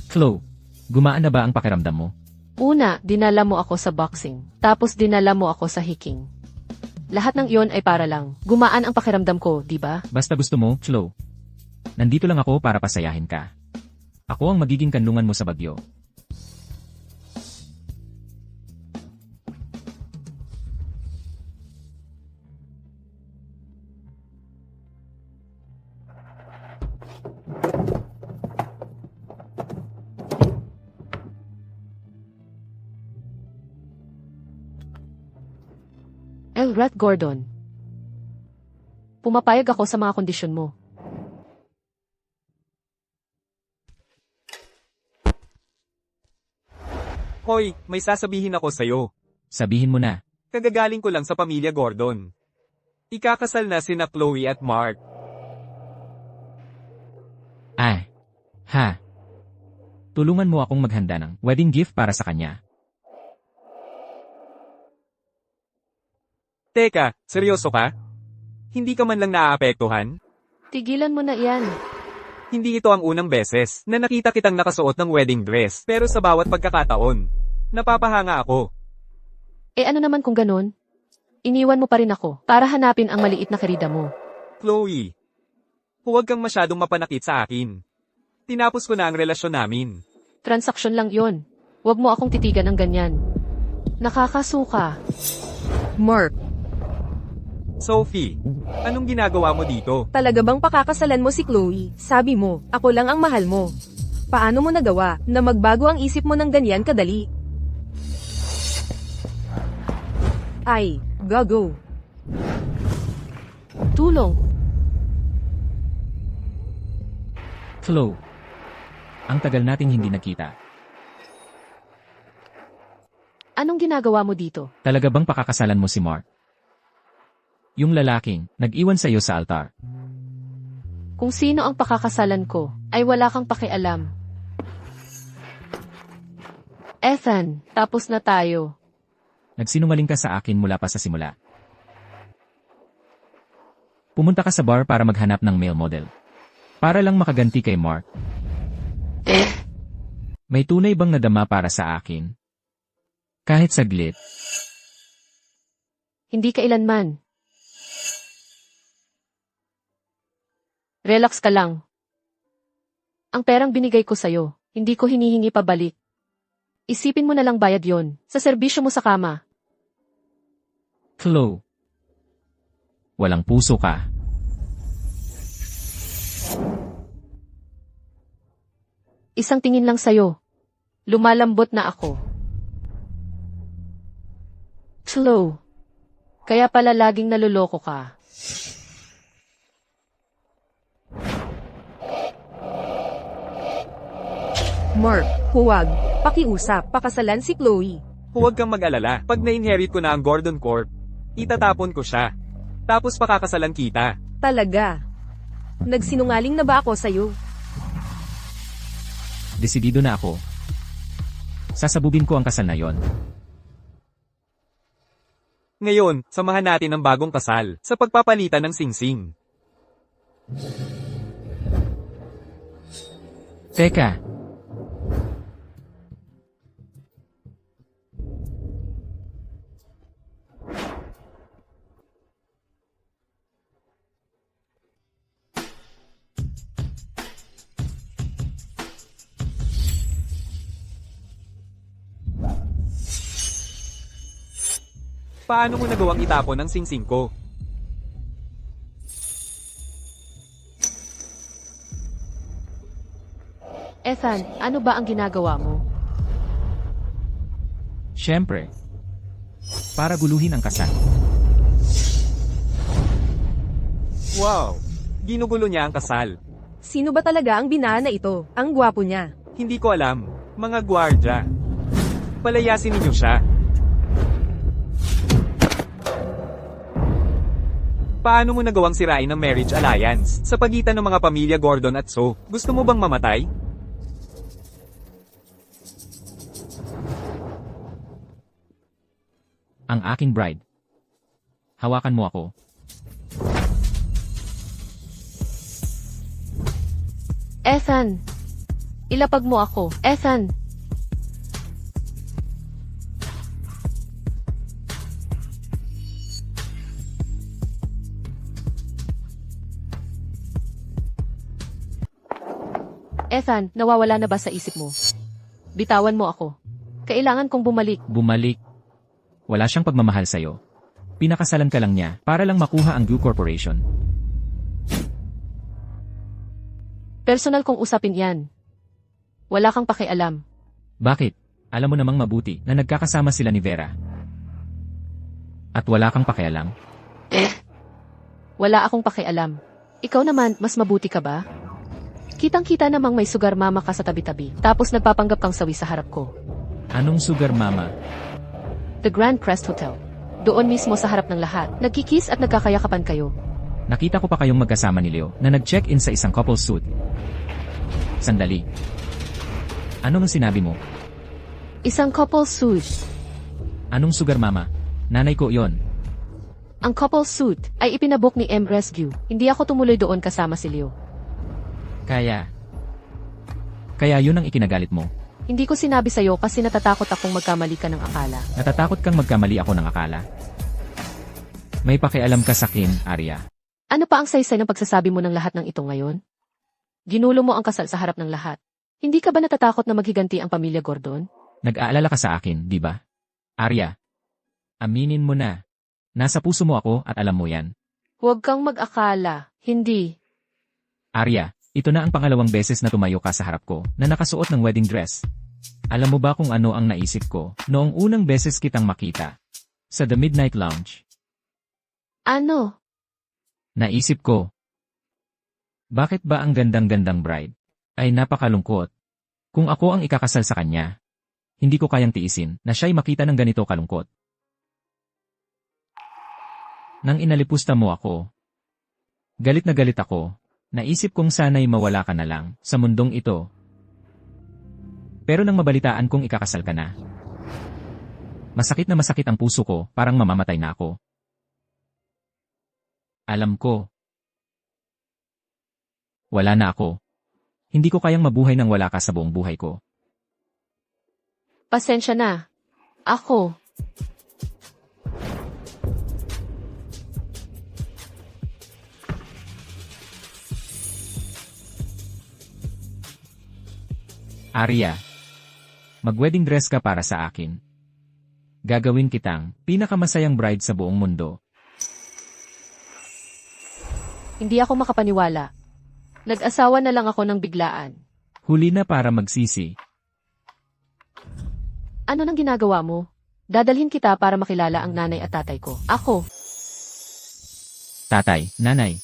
Chloe, gumaan na ba ang pakiramdam mo? Una, dinala mo ako sa boxing. Tapos dinala mo ako sa hiking. Lahat ng iyon ay para lang. Gumaan ang pakiramdam ko, di ba? Basta gusto mo, Chloe. Nandito lang ako para pasayahin ka. Ako ang magiging kanlungan mo sa bagyo. Elrat Gordon. Pumapayag ako sa mga kondisyon mo. Hoy, may sasabihin ako sa'yo. Sabihin mo na. Kagagaling ko lang sa pamilya Gordon. Ikakasal na sina Chloe at Mark. Ay. Ha. Tulungan mo akong maghanda ng wedding gift para sa kanya. Teka, seryoso ka? Hindi ka man lang naaapektuhan? Tigilan mo na iyan. Hindi ito ang unang beses na nakita kitang nakasuot ng wedding dress, pero sa bawat pagkakataon, napapahanga ako. Eh ano naman kung ganun? Iniwan mo pa rin ako para hanapin ang maliit na kerida mo. Chloe, huwag kang masyadong mapanakit sa akin. Tinapos ko na ang relasyon namin. Transaksyon lang yon. Huwag mo akong titigan ng ganyan. Nakakasuka. Mark, Sophie, anong ginagawa mo dito? talaga bang pakakasalan mo si Chloe? Sabi mo, ako lang ang mahal mo. Paano mo nagawa na magbago ang isip mo ng ganyan kadali? Ay, gago. Tulong. Chloe. Ang tagal nating hindi nakita. Anong ginagawa mo dito? Talaga bang pakakasalan mo si Mark? Yung lalaking nag-iwan sa iyo sa altar. Kung sino ang pakakasalan ko, ay wala kang pakialam. Ethan, tapos na tayo. Nagsinungaling ka sa akin mula pa sa simula. Pumunta ka sa bar para maghanap ng male model. Para lang makaganti kay Mark. May tunay bang nadama para sa akin? Kahit saglit. Hindi kailanman. Relax ka lang. Ang perang binigay ko sa'yo, hindi ko hinihingi pabalik. Isipin mo na lang bayad yon sa serbisyo mo sa kama. Chloe. Walang puso ka. Isang tingin lang sa'yo. Lumalambot na ako. Chloe. Kaya pala laging naluloko ka. Mark, huwag. Pakiusap, pakasalan si Chloe. Huwag kang mag-alala, pag na-inherit ko na ang Gordon Corp, itatapon ko siya. Tapos pakakasalan kita. Talaga. Nagsinungaling na ba ako sa'yo? Desidido na ako. Sasabugin ko ang kasal na yon. Ngayon, samahan natin ang bagong kasal sa pagpapalitan ng singsing. Teka, Paano mo nagawang itapon ang singsing ko? Ethan, ano ba ang ginagawa mo? syempre. Para guluhin ang kasal. Wow! Ginugulo niya ang kasal. Sino ba talaga ang binaan na ito? Ang gwapo niya. Hindi ko alam, mga gwardya. Palayasin ninyo siya. Paano mo nagawang sirain ang marriage alliance sa pagitan ng mga pamilya Gordon at So? Gusto mo bang mamatay? Ang aking bride. Hawakan mo ako. Ethan! Ilapag mo ako. Ethan! Ethan, nawawala na ba sa isip mo? Bitawan mo ako. Kailangan kong bumalik. Bumalik. Wala siyang pagmamahal sa'yo. Pinakasalan ka lang niya para lang makuha ang Gu Corporation. Personal kong usapin yan. Wala kang pakialam. Bakit? Alam mo namang mabuti na nagkakasama sila ni Vera. At wala kang pakialam. Wala akong pakialam. Ikaw naman, mas mabuti ka ba? Kitang-kita namang may sugar mama ka sa tabi-tabi, tapos nagpapanggap kang sawi sa harap ko. Anong sugar mama? The Grand Crest Hotel. Doon mismo sa harap ng lahat, nagkikis at nagkakayakapan kayo. Nakita ko pa kayong magkasama ni Leo na nag-check-in sa isang couple suit. Sandali. Anong sinabi mo? Isang couple suit. Anong sugar mama? Nanay ko yon. Ang couple suit ay ipinabook ni M. Rescue. Hindi ako tumuloy doon kasama si Leo. Kaya yun ang ikinagalit mo. Hindi ko sinabi sa'yo kasi natatakot akong magkamali ka ng akala. Natatakot kang magkamali ako ng akala. May pakialam ka sa akin, Arya. Ano pa ang saysay ng pagsasabi mo ng lahat ng ito ngayon? Ginulo mo ang kasal sa harap ng lahat. Hindi ka ba natatakot na maghiganti ang pamilya Gordon? Nag-aalala ka sa akin, di ba? Arya, aminin mo na. Nasa puso mo ako at alam mo yan. Huwag kang mag-akala. Hindi. Arya, ito na ang pangalawang beses na tumayo ka sa harap ko na nakasuot ng wedding dress. Alam mo ba kung ano ang naisip ko noong unang beses kitang makita? Sa The Midnight Lounge. Ano? Naisip ko, bakit ba ang gandang-gandang bride ay napakalungkot? Kung ako ang ikakasal sa kanya, hindi ko kayang tiisin na siya'y makita ng ganito kalungkot. Nang inalipusta mo ako, galit na galit ako. Naisip kong sana'y mawala ka na lang sa mundong ito. Pero nang mabalitaan kong ikakasal ka na, masakit na masakit ang puso ko, parang mamamatay na ako. Alam ko. Wala na ako. Hindi ko kayang mabuhay nang wala ka sa buong buhay ko. Pasensya na. Ako. Arya, mag-wedding dress ka para sa akin. Gagawin kitang pinakamasayang bride sa buong mundo. Hindi ako makapaniwala. Nag-asawa na lang ako ng biglaan. Huli na para magsisi. Ano nang ginagawa mo? Dadalhin kita para makilala ang nanay at tatay ko. Ako. Tatay, nanay.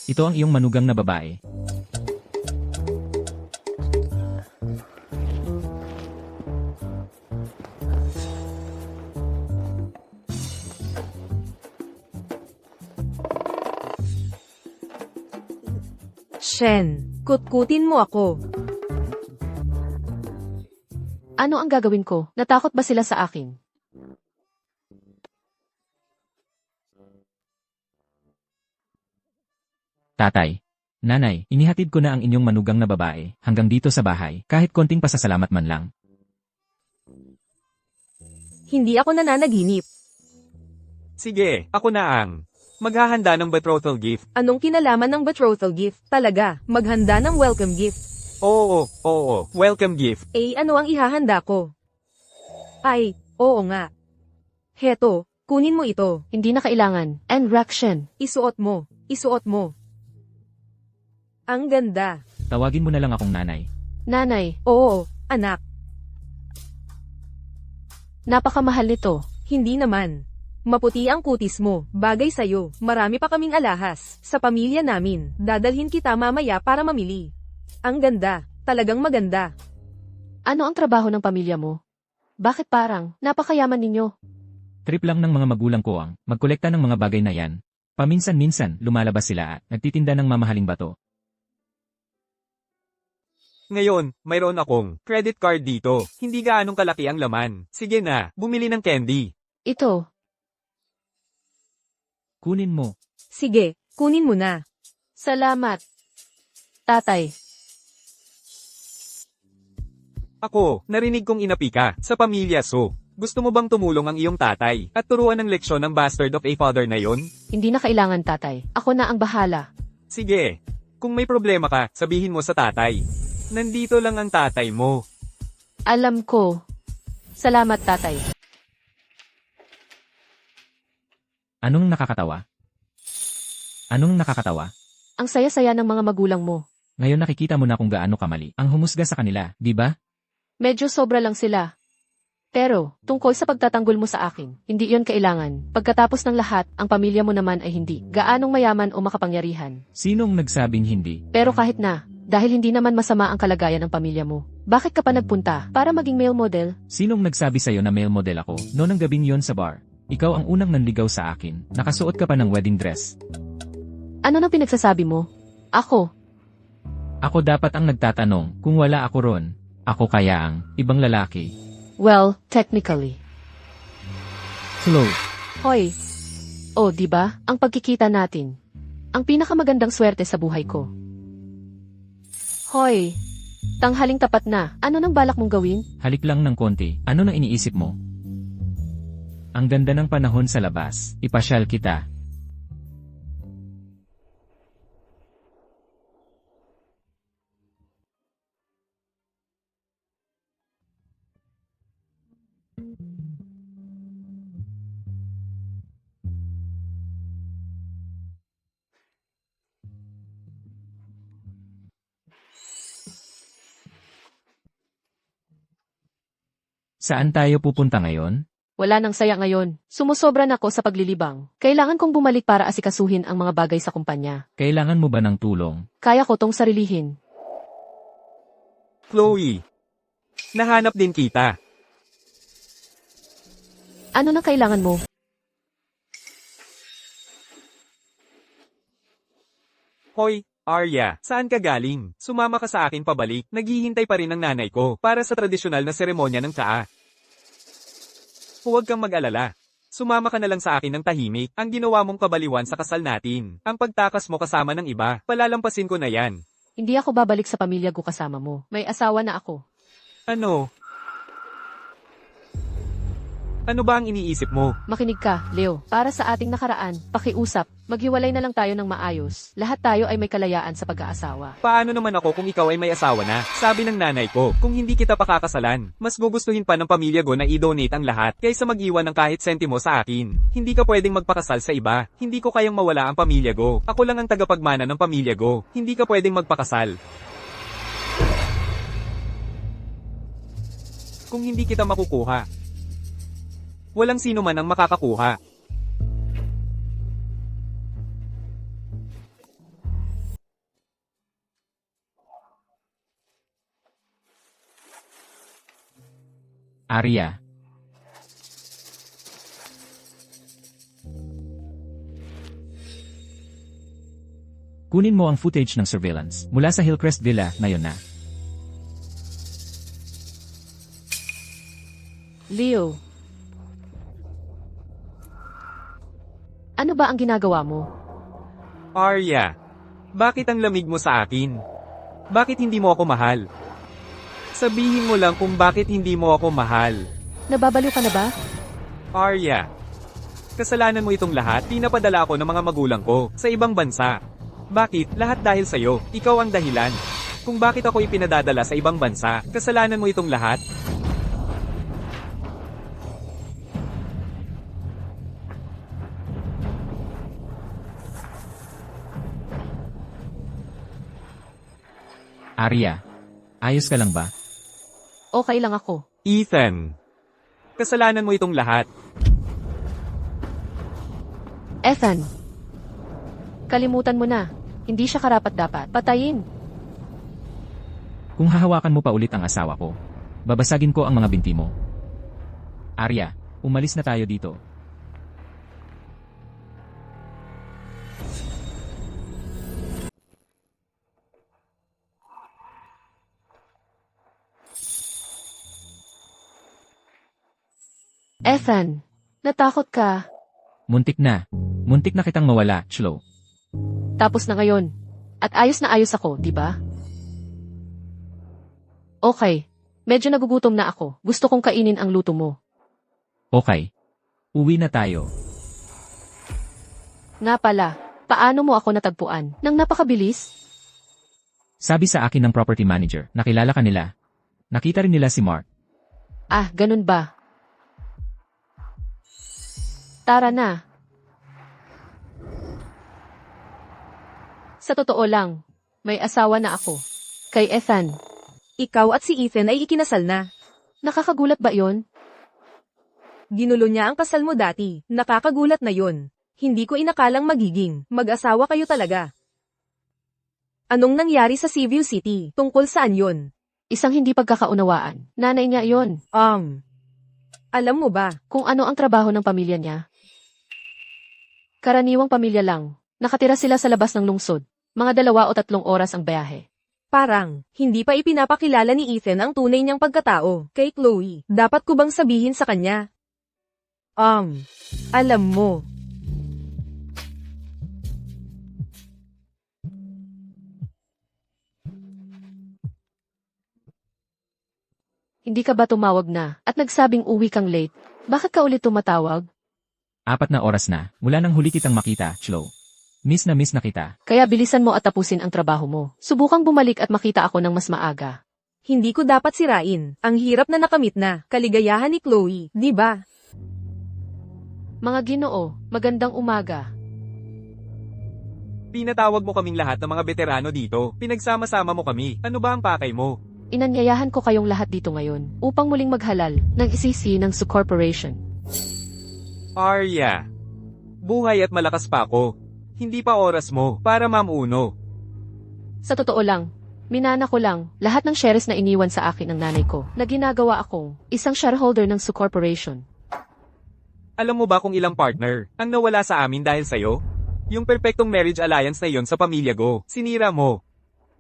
Ito ang iyong manugang na babae. Shen, kutkutin mo ako. Ano ang gagawin ko? Natakot ba sila sa akin? Tatay. Nanay, inihatid ko na ang inyong manugang na babae hanggang dito sa bahay, kahit konting pasasalamat man lang. Hindi ako nananaginip. Sige, ako na ang maghahanda ng betrothal gift. Anong kinalaman ng betrothal gift? Talaga, maghanda ng welcome gift. Oo, welcome gift. Eh, ano ang ihahanda ko? Ay, oo nga. Heto, kunin mo ito. Hindi na kailangan. And reaction. Isuot mo. Isuot mo. Ang ganda. Tawagin mo na lang akong nanay. Nanay, Oo, anak. napakamahal nito. Hindi naman. Maputi ang kutis mo, bagay sa'yo. Marami pa kaming alahas. Sa pamilya namin, dadalhin kita mamaya para mamili. Ang ganda. Talagang maganda. Ano ang trabaho ng pamilya mo? Bakit parang napakayaman ninyo? Trip lang ng mga magulang ko ang magkolekta ng mga bagay na yan. Paminsan-minsan, lumalabas sila at nagtitinda ng mamahaling bato. Ngayon, mayroon akong credit card dito. Hindi gaanong kalaki ang laman. Sige na, bumili ng candy. Ito, Kunin mo. Sige, kunin mo na. salamat. Tatay, Ako, narinig kong inapi ka sa pamilya so. Gusto mo bang tumulong ang iyong tatay at turuan ng leksyon ng bastard of a father na yon? hindi na kailangan tatay. Ako na ang bahala. Sige, kung may problema ka, sabihin mo sa tatay. Nandito lang ang tatay mo. Alam ko. Salamat tatay. Anong nakakatawa? Anong nakakatawa? Ang saya-saya ng mga magulang mo. Ngayon nakikita mo na kung gaano kamali ang humusga sa kanila, di ba? Medyo sobra lang sila. Pero, tungkol sa pagtatanggol mo sa akin, hindi iyon kailangan. Pagkatapos ng lahat, ang pamilya mo naman ay hindi gaanong mayaman o makapangyarihan. Sinong nagsabing hindi? Pero kahit na, dahil hindi naman masama ang kalagayan ng pamilya mo, bakit ka pa nagpunta para maging male model? Sinong nagsabi sa'yo na male model ako noong gabing yon sa bar? Ikaw ang unang nanligaw sa akin. Nakasuot ka pa ng wedding dress. Ano nang pinagsasabi mo? Ako, Ako dapat ang nagtatanong kung wala ako ron. Ako kaya ang ibang lalaki. well, technically. Slow. Hoy. Oh, di ba? Ang pagkikita natin. Ang pinakamagandang swerte sa buhay ko. Hoy. Tanghaling tapat na. Ano nang balak mong gawin? Halik lang ng konti. Ano na iniisip mo? Ang ganda ng panahon sa labas. Ipasyal kita. Saan tayo pupunta ngayon? Wala nang saya ngayon. Sumusobra na ako sa paglilibang. Kailangan kong bumalik para asikasuhin ang mga bagay sa kumpanya. Kailangan mo ba ng tulong? Kaya ko tong sarilihin. Chloe, nahanap din kita. Ano na kailangan mo? Hoy, Arya, saan ka galing? Sumama ka sa akin pabalik. Naghihintay pa rin ang nanay ko para sa tradisyonal na seremonya ng tsaa. Huwag kang mag-alala. Sumama ka na lang sa akin ng tahimik. Ang ginawa mong kabaliwan sa kasal natin. Ang pagtakas mo kasama ng iba. Palalampasin ko na yan. Hindi ako babalik sa pamilya ko kasama mo. May asawa na ako. Ano? Ano ba ang iniisip mo? Makinig ka, Leo. Para sa ating nakaraan, pakiusap. Maghiwalay na lang tayo ng maayos. Lahat tayo ay may kalayaan sa pag-aasawa. Paano naman ako kung ikaw ay may asawa na? Sabi ng nanay ko, kung hindi kita pakakasalan, mas gugustuhin pa ng pamilya ko na i-donate ang lahat kaysa mag-iwan ng kahit sentimo sa akin. Hindi ka pwedeng magpakasal sa iba. Hindi ko kayang mawala ang pamilya ko. Ako lang ang tagapagmana ng pamilya ko. Hindi ka pwedeng magpakasal. Kung hindi kita makukuha, walang sino man ang makakakuha. Arya. Kunin mo ang footage ng surveillance mula sa Hillcrest Villa ngayon na. Leo. Ano ba ang ginagawa mo? Arya, bakit ang lamig mo sa akin? Bakit hindi mo ako mahal? Sabihin mo lang kung bakit hindi mo ako mahal. Nababaliw ka na ba? Arya, kasalanan mo itong lahat. Pinapadala ako ng mga magulang ko sa ibang bansa. Bakit? Lahat dahil sa'yo. Ikaw ang dahilan. Kung bakit ako ipinadadala sa ibang bansa, kasalanan mo itong lahat. Arya, ayos ka lang ba? Okay lang ako. Ethan, kasalanan mo itong lahat. Ethan. Kalimutan mo na. Hindi siya karapat-dapat. Patayin. Kung hahawakan mo pa ulit ang asawa ko, babasagin ko ang mga binti mo. Arya, umalis na tayo dito. Ethan. Natakot ka. Muntik na. Muntik na kitang mawala, Chloe. Tapos na ngayon. At ayos na ayos ako, di ba? Okay. Medyo nagugutom na ako. Gusto kong kainin ang luto mo. Okay. Uwi na tayo. Nga pala, paano mo ako natagpuan? Nang napakabilis? Sabi sa akin ng property manager, nakilala ka nila. Nakita rin nila si Mark. Ah, ganun ba? Tara na. Sa totoo lang, may asawa na ako. Kay Ethan. Ikaw at si Ethan ay ikinasal na. Nakakagulat ba yon? Ginulo niya ang kasal mo dati. Nakakagulat na yon. Hindi ko inakalang magiging mag-asawa kayo talaga. Anong nangyari sa Cebu City? Tungkol saan yon? Isang hindi pagkakaunawaan. Nanay niya yon. Alam mo ba? Kung ano ang trabaho ng pamilya niya? Karaniwang pamilya lang. Nakatira sila sa labas ng lungsod. Mga 2 o 3 oras ang biyahe. Parang, hindi pa ipinapakilala ni Ethan ang tunay niyang pagkatao. Kay Chloe, dapat ko bang sabihin sa kanya? Alam mo. Hindi ka ba tumawag na at nagsabing uwi kang late? Bakit ka ulit tumatawag? 4 na oras na, mula nang huli kitang makita, Chloe. Miss na kita. Kaya bilisan mo at tapusin ang trabaho mo. Subukang bumalik at makita ako ng mas maaga. Hindi ko dapat sirain. Ang hirap na nakamit na. Kaligayahan ni Chloe, di ba? Mga Ginoo, magandang umaga. Pinatawag mo kaming lahat ng mga veterano dito. Pinagsama-sama mo kami. Ano ba ang pakay mo? Inanyayahan ko kayong lahat dito ngayon upang muling maghalal ng isisi ng Su Corporation. Arya, buhay at malakas pa ako. Hindi pa oras mo para mamuno. Sa totoo lang, minana ko lang lahat ng shares na iniwan sa akin ng nanay ko na ginagawa akong isang shareholder ng Su Corporation. Alam mo ba kung ilang partner ang nawala sa amin dahil sa'yo? Yung perfectong marriage alliance na yon sa pamilya ko, sinira mo.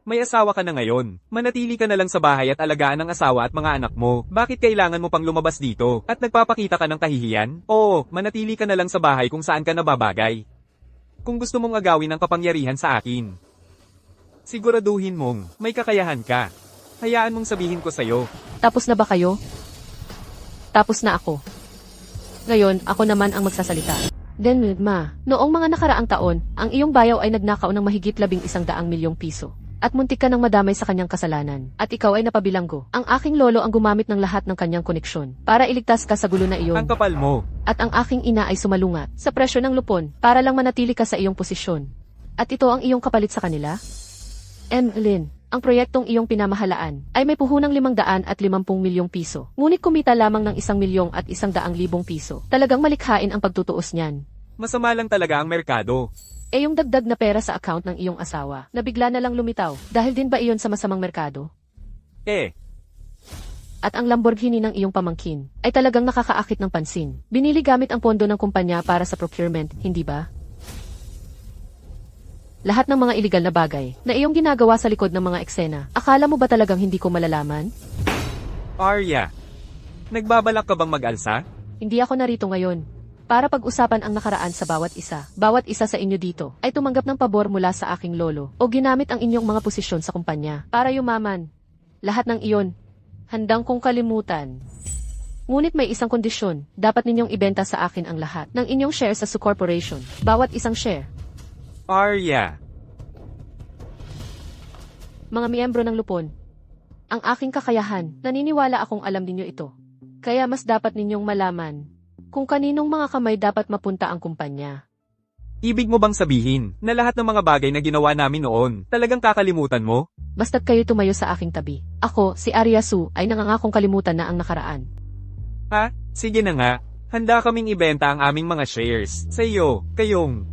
May asawa ka na ngayon. Manatili ka na lang sa bahay at alagaan ang asawa at mga anak mo. Bakit kailangan mo pang lumabas dito at nagpapakita ka ng kahihiyan? Oo, manatili ka na lang sa bahay kung saan ka nababagay. Kung gusto mong agawin ang kapangyarihan sa akin, siguraduhin mong may kakayahan ka. Hayaan mong sabihin ko sa'yo. Tapos na ba kayo? Tapos na ako. Ngayon, ako naman ang magsasalita. Ma, noong mga nakaraang taon, ang iyong bayaw ay nagnakaw ng mahigit 11 milyong piso. At muntik ka nang madamay sa kanyang kasalanan. At ikaw ay napabilanggo. Ang aking lolo ang gumamit ng lahat ng kanyang koneksyon para iligtas ka sa gulo na iyon. Ang kapal mo. At ang aking ina ay sumalungat sa presyo ng lupon para lang manatili ka sa iyong posisyon. At ito ang iyong kapalit sa kanila? Lynn, ang proyektong iyong pinamahalaan ay may puhunang 550 milyong piso. Ngunit kumita lamang ng 1 milyong at 100,000 piso. Talagang malikhain ang pagtutuos niyan. Masama lang talaga ang merkado. Yung dagdag na pera sa account ng iyong asawa, na bigla na lang lumitaw, dahil din ba iyon sa masamang merkado? At ang Lamborghini ng iyong pamangkin, ay talagang nakakaakit ng pansin. Binili gamit ang pondo ng kumpanya para sa procurement, hindi ba? Lahat ng mga iligal na bagay, na iyong ginagawa sa likod ng mga eksena, akala mo ba talagang hindi ko malalaman? Arya, Nagbabalak ka bang mag-alsa? Hindi ako narito ngayon para pag-usapan ang nakaraan sa bawat isa. Bawat isa sa inyo dito ay tumanggap ng pabor mula sa aking lolo o ginamit ang inyong mga posisyon sa kumpanya para yumaman. Lahat ng iyon, handang kong kalimutan. Ngunit may isang kondisyon, dapat ninyong ibenta sa akin ang lahat ng inyong share sa Su Corporation. Bawat isang share. Arya. Mga miyembro ng Lupon, ang aking kakayahan, naniniwala akong alam ninyo ito. Kaya mas dapat ninyong malaman kung kaninong mga kamay dapat mapunta ang kumpanya. Ibig mo bang sabihin na lahat ng mga bagay na ginawa namin noon, talagang kakalimutan mo? Basta't kayo tumayo sa aking tabi. Ako, si Arya Su, ay nangangakong kalimutan na ang nakaraan. Ha? Sige na nga. Handa kaming ibenta ang aming mga shares sa iyo, kayong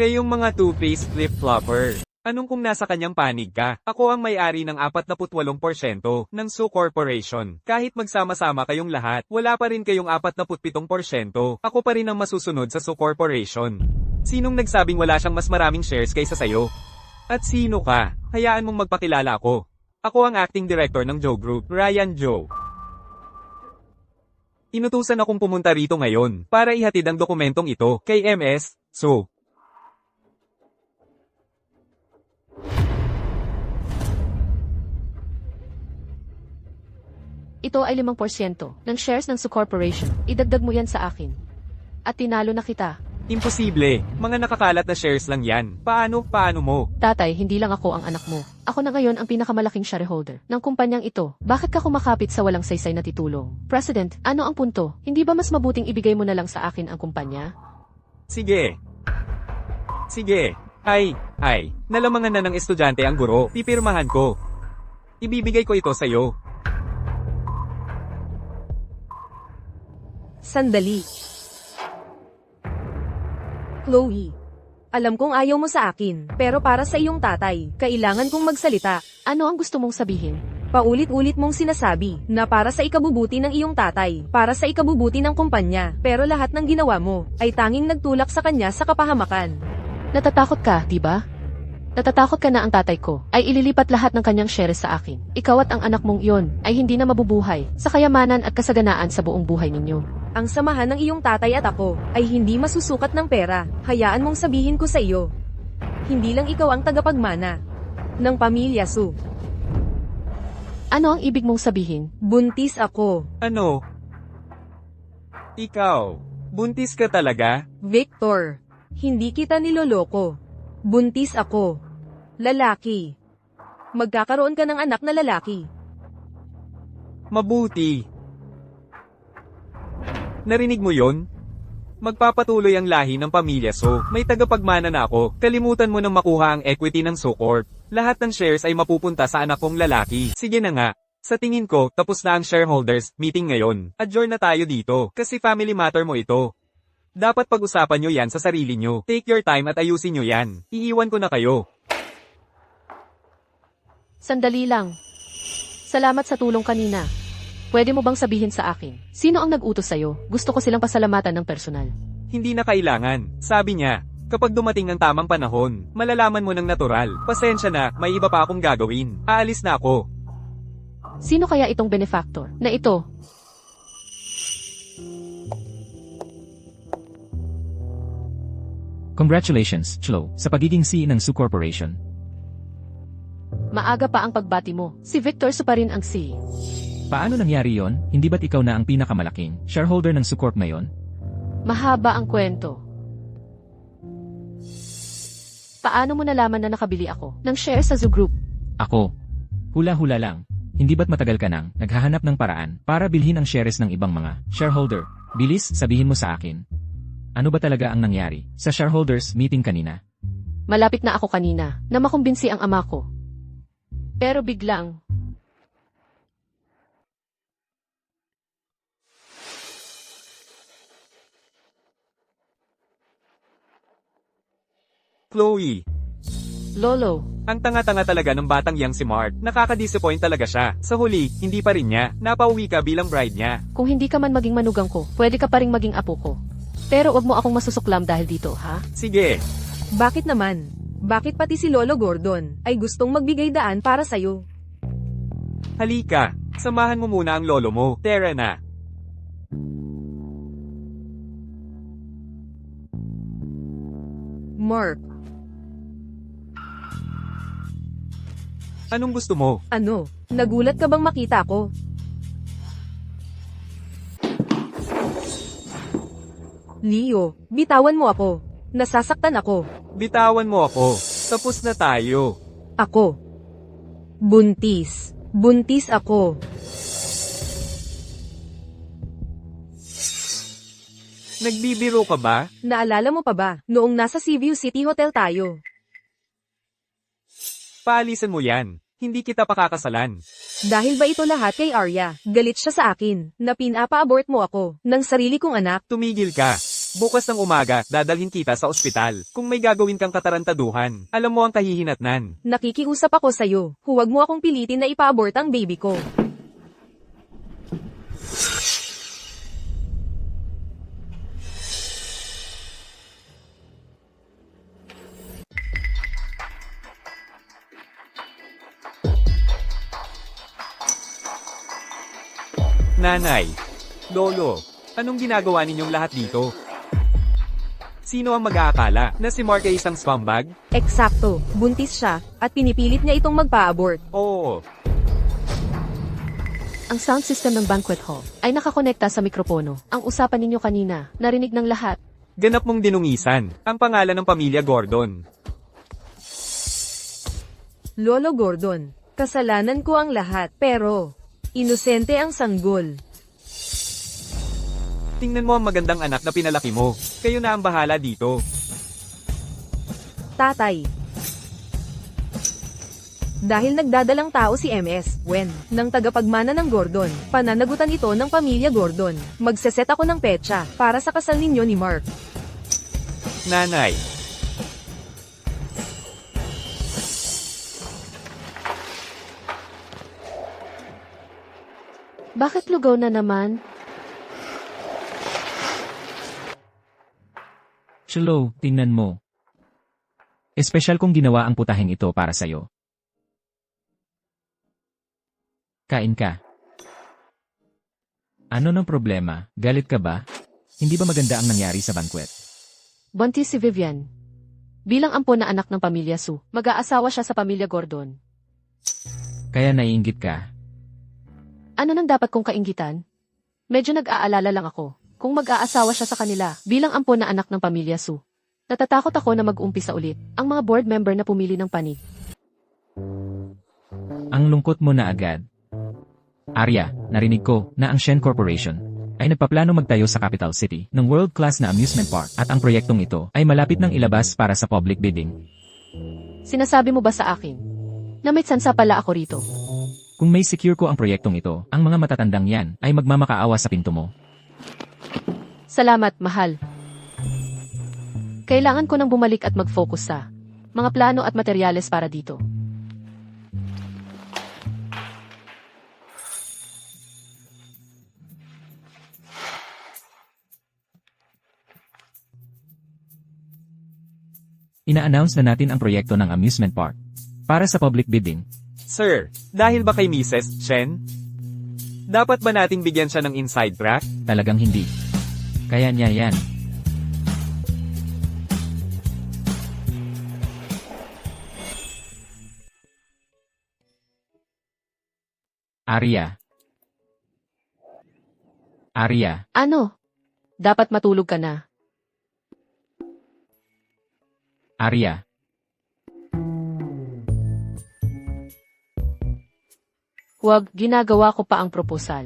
mga two-faced flip-flopper. Anong kung nasa kanyang panig ka? Ako ang may-ari ng 48% ng Su Corporation. Kahit magsama-sama kayong lahat, wala pa rin kayong 47%. Ako pa rin ang masusunod sa Su Corporation. Sinong nagsabing wala siyang mas maraming shares kaysa sayo? At sino ka? Hayaan mong magpakilala ako. Ako ang acting director ng Joe Group, Ryan Joe. Inutusan akong pumunta rito ngayon para ihatid ang dokumentong ito kay MS Su. Ito ay 5% ng shares ng Su Corporation. Idagdag mo yan sa akin. At tinalo na kita. Imposible. Mga nakakalat na shares lang yan. Paano mo? Tatay, hindi lang ako ang anak mo. Ako na ngayon ang pinakamalaking shareholder ng kumpanyang ito. Bakit ka kumakapit sa walang saysay na titulong? President, ano ang punto? Hindi ba mas mabuting ibigay mo na lang sa akin ang kumpanya? Sige. Ay. Nalamangan na ng estudyante ang guro. Pipirmahan ko. Ibibigay ko ito sa'yo. Sandali. Chloe, alam kong ayaw mo sa akin, pero para sa iyong tatay, kailangan kong magsalita. Ano ang gusto mong sabihin? Paulit-ulit mong sinasabi na para sa ikabubuti ng iyong tatay, para sa ikabubuti ng kumpanya, pero lahat ng ginawa mo ay tanging nagtulak sa kanya sa kapahamakan. Natatakot ka, di ba? Natatakot ka na ang tatay ko ay ililipat lahat ng kanyang shares sa akin. Ikaw at ang anak mong iyon ay hindi na mabubuhay sa kayamanan at kasaganaan sa buong buhay ninyo. Ang samahan ng iyong tatay at ako ay hindi masusukat ng pera. Hayaan mong sabihin ko sa iyo. Hindi lang ikaw ang tagapagmana ng pamilya Su. Ano ang ibig mong sabihin? Buntis ako. Ano? Ikaw, buntis ka talaga? Victor, hindi kita niloloko. Buntis ako. Lalaki. Magkakaroon ka ng anak na lalaki. Mabuti. Narinig mo yon? Magpapatuloy ang lahi ng pamilya Su. May tagapagmana na ako. Kalimutan mo nang makuha ang equity ng Su Corp. Lahat ng shares ay mapupunta sa anak kong lalaki. Sige na nga. Sa tingin ko, tapos na ang shareholders meeting ngayon. Adjourn na tayo dito, kasi family matter mo ito. Dapat pag-usapan nyo yan sa sarili nyo. Take your time at ayusin nyo yan. Iiwan ko na kayo. Sandali lang. Salamat sa tulong kanina. Pwede mo bang sabihin sa akin, sino ang nag-utos sa'yo? Gusto ko silang pasalamatan ng personal. Hindi na kailangan. Sabi niya, kapag dumating ang tamang panahon, malalaman mo ng natural. Pasensya na, may iba pa akong gagawin. Aalis na ako. Sino kaya itong benefactor na ito? Congratulations, Chlo, sa pagiging CEO ng Su Corporation. Maaga pa ang pagbati mo. Si Victor Su pa rin ang CEO. Paano nangyari yon? Hindi ba't ikaw na ang pinakamalaking shareholder ng Su Corp ngayon? Mahaba ang kwento. Paano mo nalaman na nakabili ako ng shares sa Zoo Group? Ako. Hula-hula lang. Hindi ba't matagal ka nang naghahanap ng paraan para bilhin ang shares ng ibang mga shareholder? Bilis, sabihin mo sa akin. Ano ba talaga ang nangyari sa shareholders meeting kanina? Malapit na ako kanina na makumbinsi ang ama ko. Pero biglang, Chloe, Lolo, ang tanga-tanga talaga ng batang yang si Mark. Nakaka-disappoint talaga siya. Sa huli, hindi pa rin niya. Napauwi ka bilang bride niya. kung hindi ka man maging manugang ko, pwede ka pa ring maging apo ko. Pero wag mo akong masusuklam dahil dito, ha? Sige. Bakit naman? Bakit pati si Lolo Gordon ay gustong magbigay daan para sa'yo? Halika. Samahan mo muna ang lolo mo. Tara na. Mark, Anong gusto mo? ano? Nagulat ka bang makita ko? Leo, bitawan mo ako. Nasasaktan ako. Bitawan mo ako. Tapos na tayo. Ako. Buntis. Buntis ako. Nagbibiro ka ba? Naalala mo pa ba, noong nasa Seaview City Hotel tayo? Paalisan mo yan. Hindi kita pakakasalan. Dahil ba ito lahat kay Arya? Galit siya sa akin, na pinapa-abort mo ako, ng sarili kong anak. Tumigil ka. Bukas ng umaga, dadalhin kita sa ospital. Kung may gagawin kang katarantaduhan, alam mo ang kahihinatnan. Nakikiusap ako sa'yo, huwag mo akong pilitin na ipa-abort ang baby ko. Nanay. Lolo. Anong ginagawa ninyong lahat dito? Sino ang mag-aakala na si Mark ay isang scumbag? Eksakto, buntis siya, at pinipilit niya itong magpa-abort. Oo. Ang sound system ng banquet hall ay nakakonekta sa mikropono. Ang usapan ninyo kanina, narinig ng lahat. Ganap mong dinungisan. Ang pangalan ng pamilya Gordon. Lolo Gordon, kasalanan ko ang lahat, pero inosente ang sanggol. Tingnan mo ang magandang anak na pinalaki mo. Kayo na ang bahala dito. Tatay. Dahil nagdadalang tao si MS, Wen, ng tagapagmana ng Gordon, pananagutan ito ng pamilya Gordon. Magseset ako ng petsa para sa kasal ninyo ni Mark. Nanay. Bakit lugaw na naman? Shiloh, tingnan mo. Espesyal kong ginawa ang putaheng ito para sa'yo. Kain ka. Ano ng problema? Galit ka ba? Hindi ba maganda ang nangyari sa banquet? Buntis si Vivian. Bilang ampon na anak ng pamilya Su, mag-aasawa siya sa pamilya Gordon. Kaya naiinggit ka. Ano nang dapat kong kainggitan? Medyo nag-aalala lang ako. Kung mag-aasawa siya sa kanila, bilang ampon na anak ng pamilya Su. Natatakot ako na mag-umpisa ulit, ang mga board member na pumili ng panig. Ang lungkot mo na agad. Arya, narinig ko na ang Shen Corporation ay nagpaplano magtayo sa capital city ng world-class na amusement park at ang proyektong ito ay malapit ng ilabas para sa public bidding. Sinasabi mo ba sa akin na may tsansa pala ako rito? Kung may secure ko ang proyektong ito, ang mga matatandang yan ay magmamakaawa sa pinto mo. Salamat, mahal. Kailangan ko nang bumalik at mag-focus sa mga plano at materyales para dito. Ina-announce na natin ang proyekto ng amusement park para sa public bidding. Sir, dahil ba kay Mrs. Shen? Dapat ba nating bigyan siya ng inside track? Talagang hindi. Kaya niya yan. Arya. Arya, Ano? Dapat matulog ka na. Arya. Huwag, ginagawa ko pa ang proposal.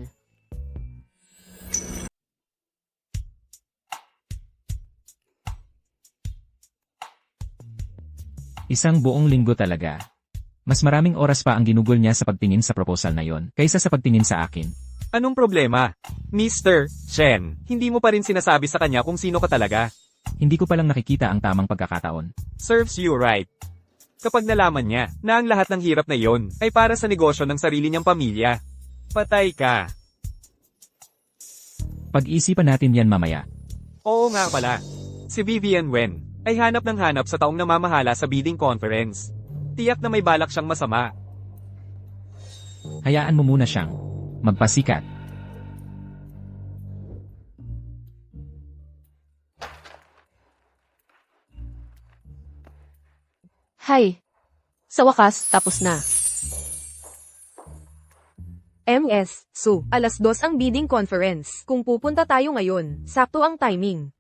Isang buong linggo talaga. Mas maraming oras pa ang ginugol niya sa pagtingin sa proposal na yon kaysa sa pagtingin sa akin. Anong problema? Mr. Shen, hindi mo pa rin sinasabi sa kanya kung sino ka talaga. Hindi ko palang nakikita ang tamang pagkakataon. Serves you right. Kapag nalaman niya na ang lahat ng hirap na iyon ay para sa negosyo ng sarili niyang pamilya, patay ka. Pag-isipan natin yan mamaya. Oo nga pala. Si Vivian Wen ay hanap ng hanap sa taong namamahala sa bidding conference. Tiyak na may balak siyang masama. Hayaan mo muna siyang magpasikat. Hay! Sa wakas, tapos na. MS, so, alas 2 ang bidding conference. Kung pupunta tayo ngayon, sakto ang timing.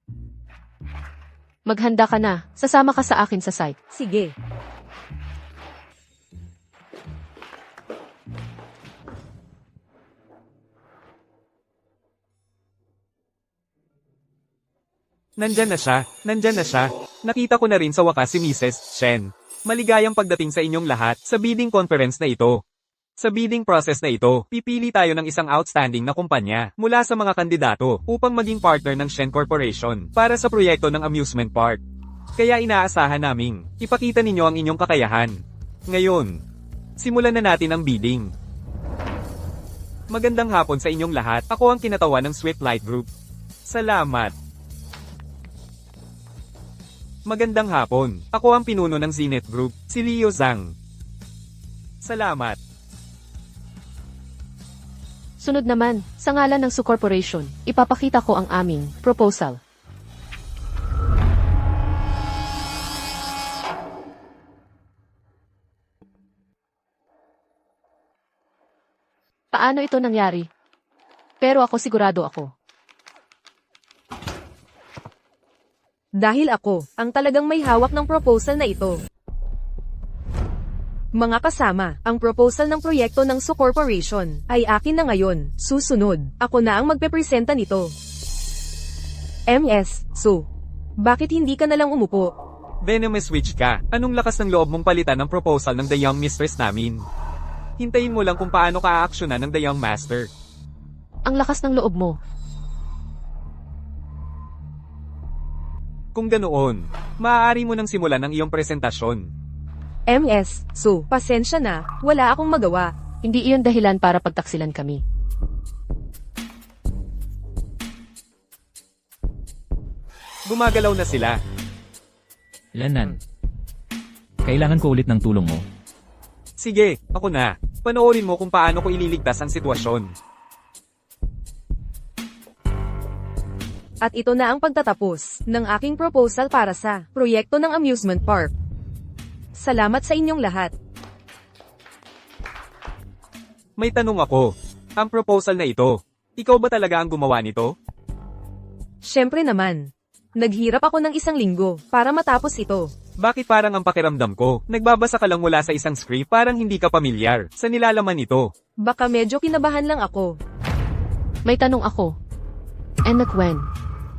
Maghanda ka na. Sasama ka sa akin sa site. Sige. Nandyan na siya, nandyan na siya. Nakita ko na rin sa wakas si Mrs. Shen. Maligayang pagdating sa inyong lahat sa bidding conference na ito. Sa bidding process na ito, pipili tayo ng isang outstanding na kumpanya mula sa mga kandidato upang maging partner ng Shen Corporation para sa proyekto ng amusement park. Kaya inaasahan naming ipakita ninyo ang inyong kakayahan. Ngayon, simulan na natin ang bidding. Magandang hapon sa inyong lahat. Ako ang kinatawan ng Swift Light Group. Salamat. Magandang hapon. Ako ang pinuno ng Zenith Group, si Leo Zhang. Salamat. Sunod naman, sa ngalan ng Su Corporation, ipapakita ko ang aming proposal. Paano ito nangyari? Pero ako sigurado ako. Dahil ako, ang talagang may hawak ng proposal na ito. Mga kasama, ang proposal ng proyekto ng Su Corporation ay akin na ngayon. Susunod, ako na ang magpepresenta nito. MS, Su. Bakit hindi ka nalang umupo? Venomous Witch ka. Anong lakas ng loob mong palitan ng proposal ng The Young Mistress namin? Hintayin mo lang kung paano ka aaksyonan ng The Young Master. Ang lakas ng loob mo. Kung ganoon, maaari mo nang simulan ang iyong presentasyon. MS, Su. Pasensya na, wala akong magawa. Hindi iyon dahilan para pagtaksilan kami. Gumagalaw na sila. Lanan. Kailangan ko ulit ng tulong mo. Sige, ako na. Panoorin mo kung paano ko ililigtas ang sitwasyon. At ito na ang pagtatapos ng aking proposal para sa proyekto ng amusement park. Salamat sa inyong lahat. May tanong ako. Ang proposal na ito, ikaw ba talaga ang gumawa nito? Siyempre naman. Naghirap ako ng 1 linggo para matapos ito. Bakit parang ang pakiramdam ko, nagbabasa ka lang mula sa isang script parang hindi ka pamilyar sa nilalaman nito? Baka medyo kinabahan lang ako. May tanong ako. Anak Wen,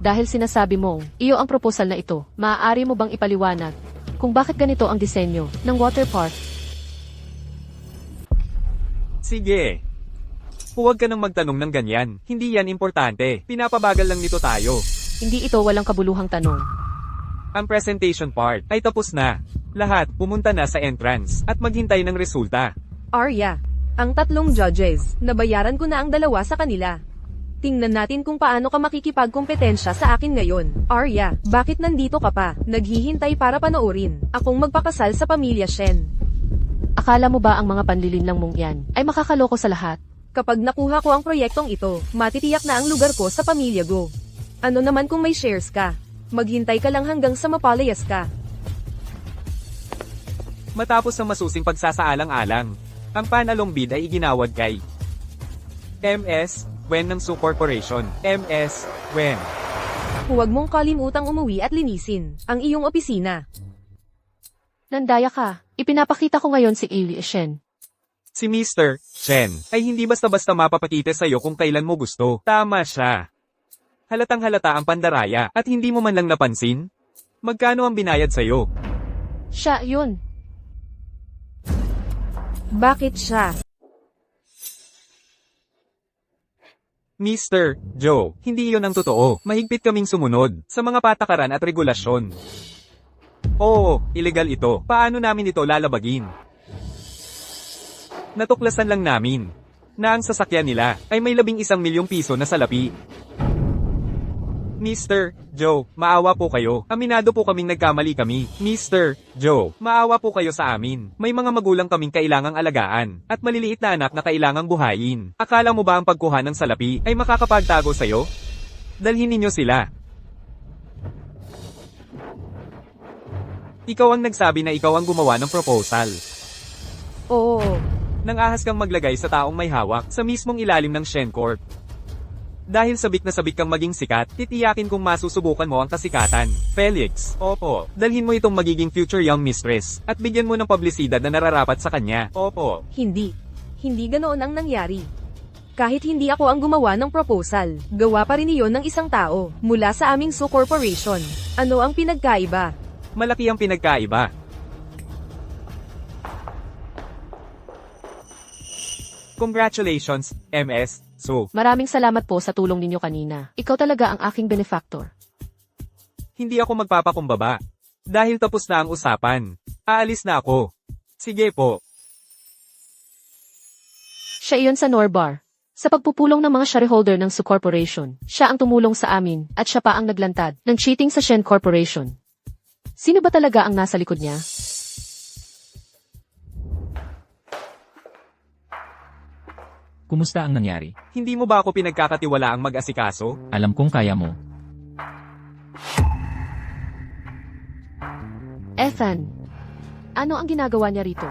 dahil sinasabi mong, iyo ang proposal na ito, maaari mo bang ipaliwanag kung bakit ganito ang disenyo ng water park? Sige. Huwag ka nang magtanong ng ganyan, hindi yan importante, pinapabagal lang nito tayo. Hindi ito walang kabuluhang tanong. Ang presentation part ay tapos na. Lahat pumunta na sa entrance at maghintay ng resulta. Arya, ang 3 judges, nabayaran ko na ang 2 sa kanila. Tingnan natin kung paano ka makikipagkompetensya sa akin ngayon. Arya, bakit nandito ka pa? Naghihintay para panoorin akong magpakasal sa pamilya Shen. Akala mo ba ang mga panlilinlang mong yan ay makakaloko sa lahat? Kapag nakuha ko ang proyektong ito, matitiyak na ang lugar ko sa pamilya Go. Ano naman kung may shares ka? Maghintay ka lang hanggang sa mapalayas ka. Matapos ang masusing pagsasaalang-alang, ang panalong bid ay iginawad kay MS Wen ng Su Corporation. MS Wen. Huwag mong kalimutang umuwi at linisin ang iyong opisina. Nandaya ka. Ipinapakita ko ngayon si Ili Shen. Si Mr. Shen ay hindi basta-basta mapapakita sa'yo kung kailan mo gusto. Tama siya. Halatang halata ang pandaraya at hindi mo man lang napansin? Magkano ang binayad sa'yo? Siya, yun. Bakit siya? Mr. Joe, hindi iyon ang totoo. Mahigpit kaming sumunod sa mga patakaran at regulasyon. Oo, illegal ito. Paano namin ito lalabagin? Natuklasan lang namin na ang sasakyan nila ay may 11 milyong piso na salapi. Mr. Joe, maawa po kayo. Aminado po kaming nagkamali kami. Mr. Joe, maawa po kayo sa amin. May mga magulang kaming kailangang alagaan at maliliit na anak na kailangang buhayin. Akala mo ba ang pagkuha ng salapi ay makakapagtago sa'yo? Dalhin ninyo sila. Ikaw ang nagsabi na ikaw ang gumawa ng proposal. Oo. Nang ahas kang maglagay sa taong may hawak sa mismong ilalim ng Shen Corp. Dahil sabik na sabik kang maging sikat, titiyakin kung masusubukan mo ang kasikatan. Felix, opo, dalhin mo itong magiging future young mistress, at bigyan mo ng publisidad na nararapat sa kanya. Opo. Hindi. Hindi ganoon ang nangyari. Kahit hindi ako ang gumawa ng proposal, gawa pa rin iyon ng isang tao, mula sa aming Su Corporation. Ano ang pinagkaiba? Malaki ang pinagkaiba. Congratulations, MS. So, Maraming salamat po sa tulong ninyo kanina. Ikaw talaga ang aking benefactor. hindi ako magpapakumbaba. Dahil tapos na ang usapan. Aalis na ako. Sige po. Siya iyon sa Norbar. Sa pagpupulong ng mga shareholder ng Su Corporation, siya ang tumulong sa amin, at siya pa ang naglantad ng cheating sa Shen Corporation. Sino ba talaga ang nasa likod niya? Kumusta ang nangyari? Hindi mo ba ako pinagkakatiwalaang mag-asikaso? Alam kong kaya mo. Ethan, ano ang ginagawa niya rito?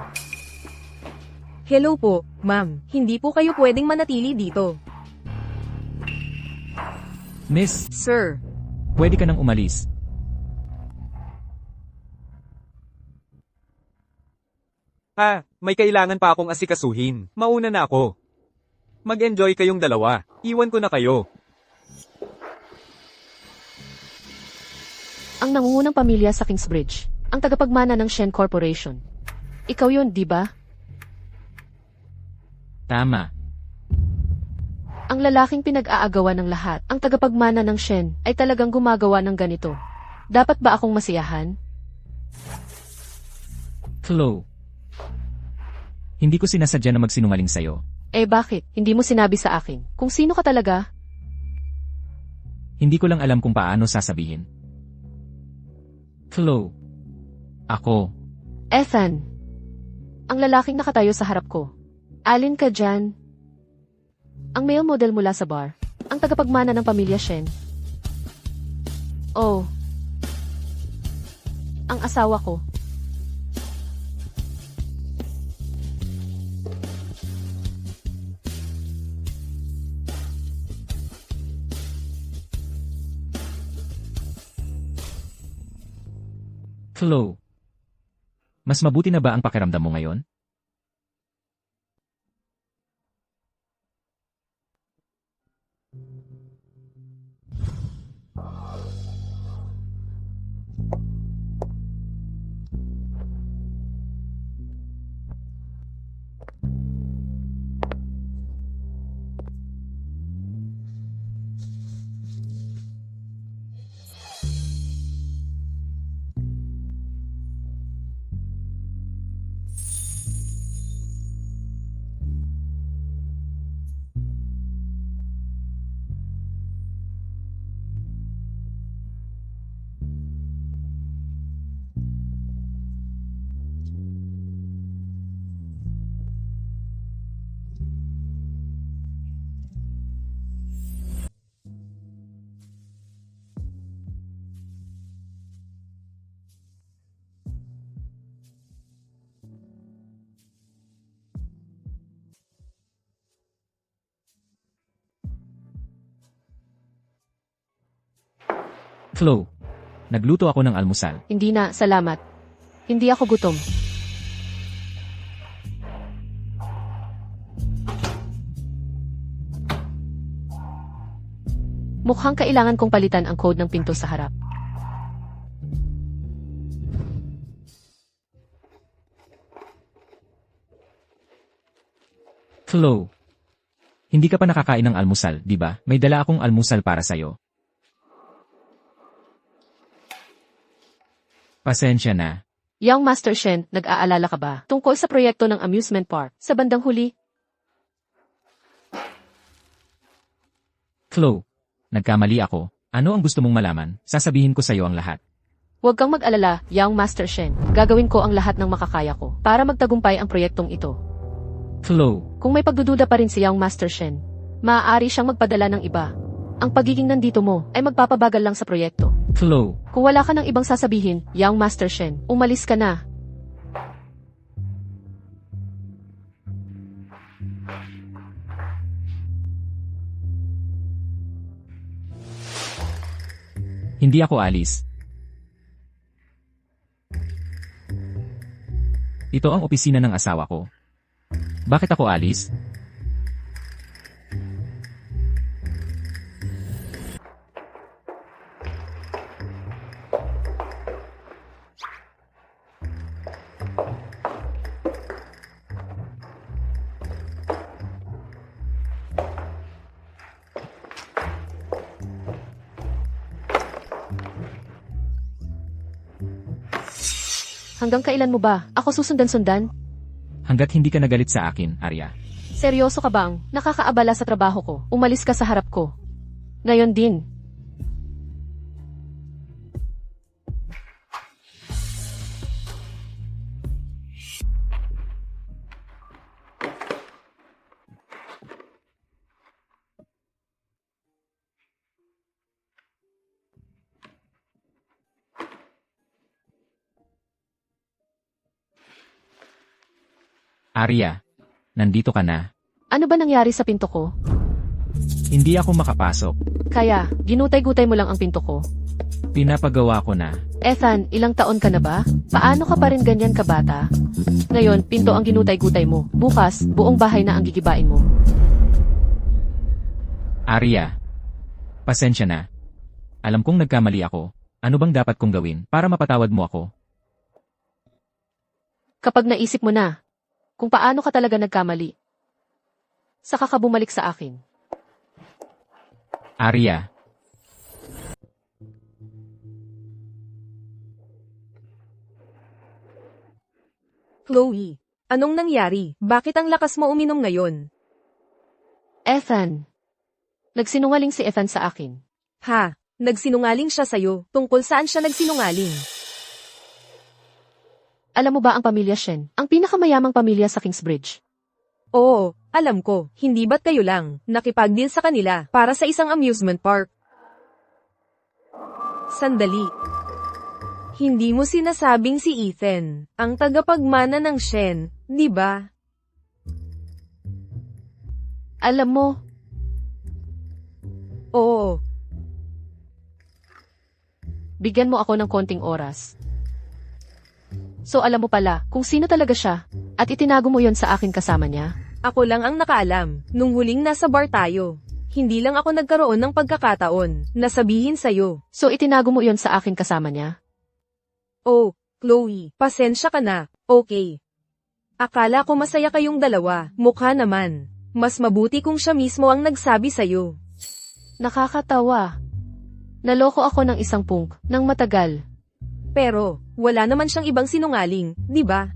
Hello po, ma'am. Hindi po kayo pwedeng manatili dito. Miss, Sir, pwede ka nang umalis. May kailangan pa akong asikasuhin. Mauna na ako. Mag-enjoy kayong dalawa. Iwan ko na kayo. Ang nangungunang pamilya sa Kingsbridge, ang tagapagmana ng Shen Corporation. Ikaw yun, di ba? Tama. Ang lalaking pinag-aagawa ng lahat, ang tagapagmana ng Shen, ay talagang gumagawa ng ganito. Dapat ba akong masiyahan? Chloe. Hindi ko sinasadya na magsinungaling sa'yo. Eh bakit? Hindi mo sinabi sa akin. Kung sino ka talaga? Hindi ko lang alam kung paano sasabihin. Chloe. Ako. Ethan. Ang lalaking nakatayo sa harap ko. Alin ka dyan? Ang male model mula sa bar. Ang tagapagmana ng pamilya Shen. Oh. Ang asawa ko. Chloe. Mas mabuti na ba ang pakiramdam mo ngayon? Chloe. Nagluto ako ng almusal. Hindi na, salamat. Hindi ako gutom. Mukhang kailangan kong palitan ang code ng pinto sa harap. Chloe. Hindi ka pa nakakain ng almusal, di ba? May dala akong almusal para sa'yo. Pasensya na. Young Master Shen, nag-aalala ka ba tungkol sa proyekto ng amusement park sa bandang huli? Chloe. Nagkamali ako. Ano ang gusto mong malaman? Sasabihin ko sa'yo ang lahat. Huwag kang mag-alala, Young Master Shen. Gagawin ko ang lahat ng makakaya ko para magtagumpay ang proyektong ito. Chloe. Kung may pagdududa pa rin si Young Master Shen, maaari siyang magpadala ng iba. Ang pagiging nandito mo ay magpapabagal lang sa proyekto. Chloe, Kung wala ka ng ibang sasabihin, Young Master Shen, umalis ka na. hindi ako alis. Ito ang opisina ng asawa ko. Bakit ako alis? Hanggang kailan mo ba? Ako susundan-sundan? Hanggat hindi ka nagalit sa akin, Arya. Seryoso ka bang? Nakakaabala sa trabaho ko. Umalis ka sa harap ko. Ngayon din. Arya, nandito ka na. Ano ba nangyari sa pinto ko? Hindi ako makapasok. Kaya, ginutay-gutay mo lang ang pinto ko. Pinapagawa ko na. Ethan, ilang taon ka na ba? Paano ka pa rin ganyan kabata? Ngayon, pinto ang ginutay-gutay mo. Bukas, buong bahay na ang gigibain mo. Arya, pasensya na. Alam kong nagkamali ako. Ano bang dapat kong gawin para mapatawad mo ako? Kapag naisip mo na, kung paano ka talaga nagkamali, saka ka bumalik sa akin. Arya, Chloe, anong nangyari? Bakit ang lakas mo uminom ngayon? Ethan. Nagsinungaling si Ethan sa akin. Ha? Nagsinungaling siya sa'yo. Tungkol saan siya nagsinungaling? Alam mo ba ang pamilya Shen, ang pinakamayamang pamilya sa Kingsbridge? Oo, alam ko. Hindi ba't kayo lang nakipag-deal sa kanila para sa isang amusement park? Sandali. Hindi mo sinasabing si Ethan, ang tagapagmana ng Shen, di ba? Alam mo, Oo, bigyan mo ako ng konting oras. So alam mo pala kung sino talaga siya, at itinago mo yon sa akin kasama niya? ako lang ang nakaalam. Nung huling nasa bar tayo, hindi lang ako nagkaroon ng pagkakataon na sabihin sa'yo. So itinago mo yon sa akin kasama niya? Oh, Chloe, pasensya ka na, okay. Akala ko masaya kayong dalawa, mukha naman. Mas mabuti kung siya mismo ang nagsabi sa'yo. Nakakatawa. Naloko ako ng isang punk, ng matagal. Pero, wala naman siyang ibang sinungaling, di ba?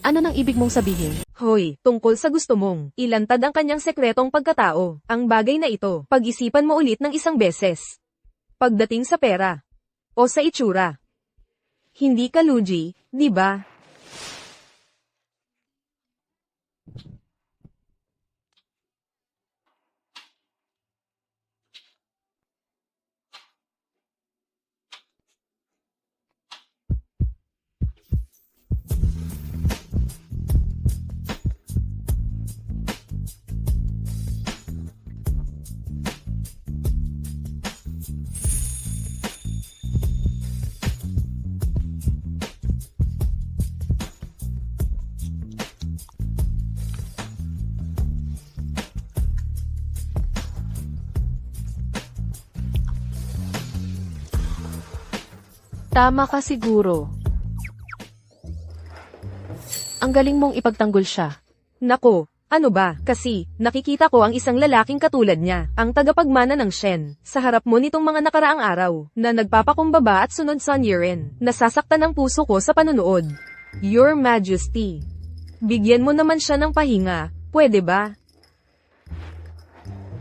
Ano nang ibig mong sabihin? Hoy, tungkol sa gusto mong ilantad ang kanyang sekretong pagkatao, ang bagay na ito, pag-isipan mo ulit ng isang beses. Pagdating sa pera, o sa itsura. Hindi ka lugi, di ba? Tama ka siguro. Ang galing mong ipagtanggol siya. Nako, ano ba, kasi, nakikita ko ang isang lalaking katulad niya, ang tagapagmana ng Shen, sa harap mo nitong mga nakaraang araw, na nagpapakumbaba at sunod sa Niren, nasasaktan ang puso ko sa panunood. Your Majesty. Bigyan mo naman siya ng pahinga, pwede ba?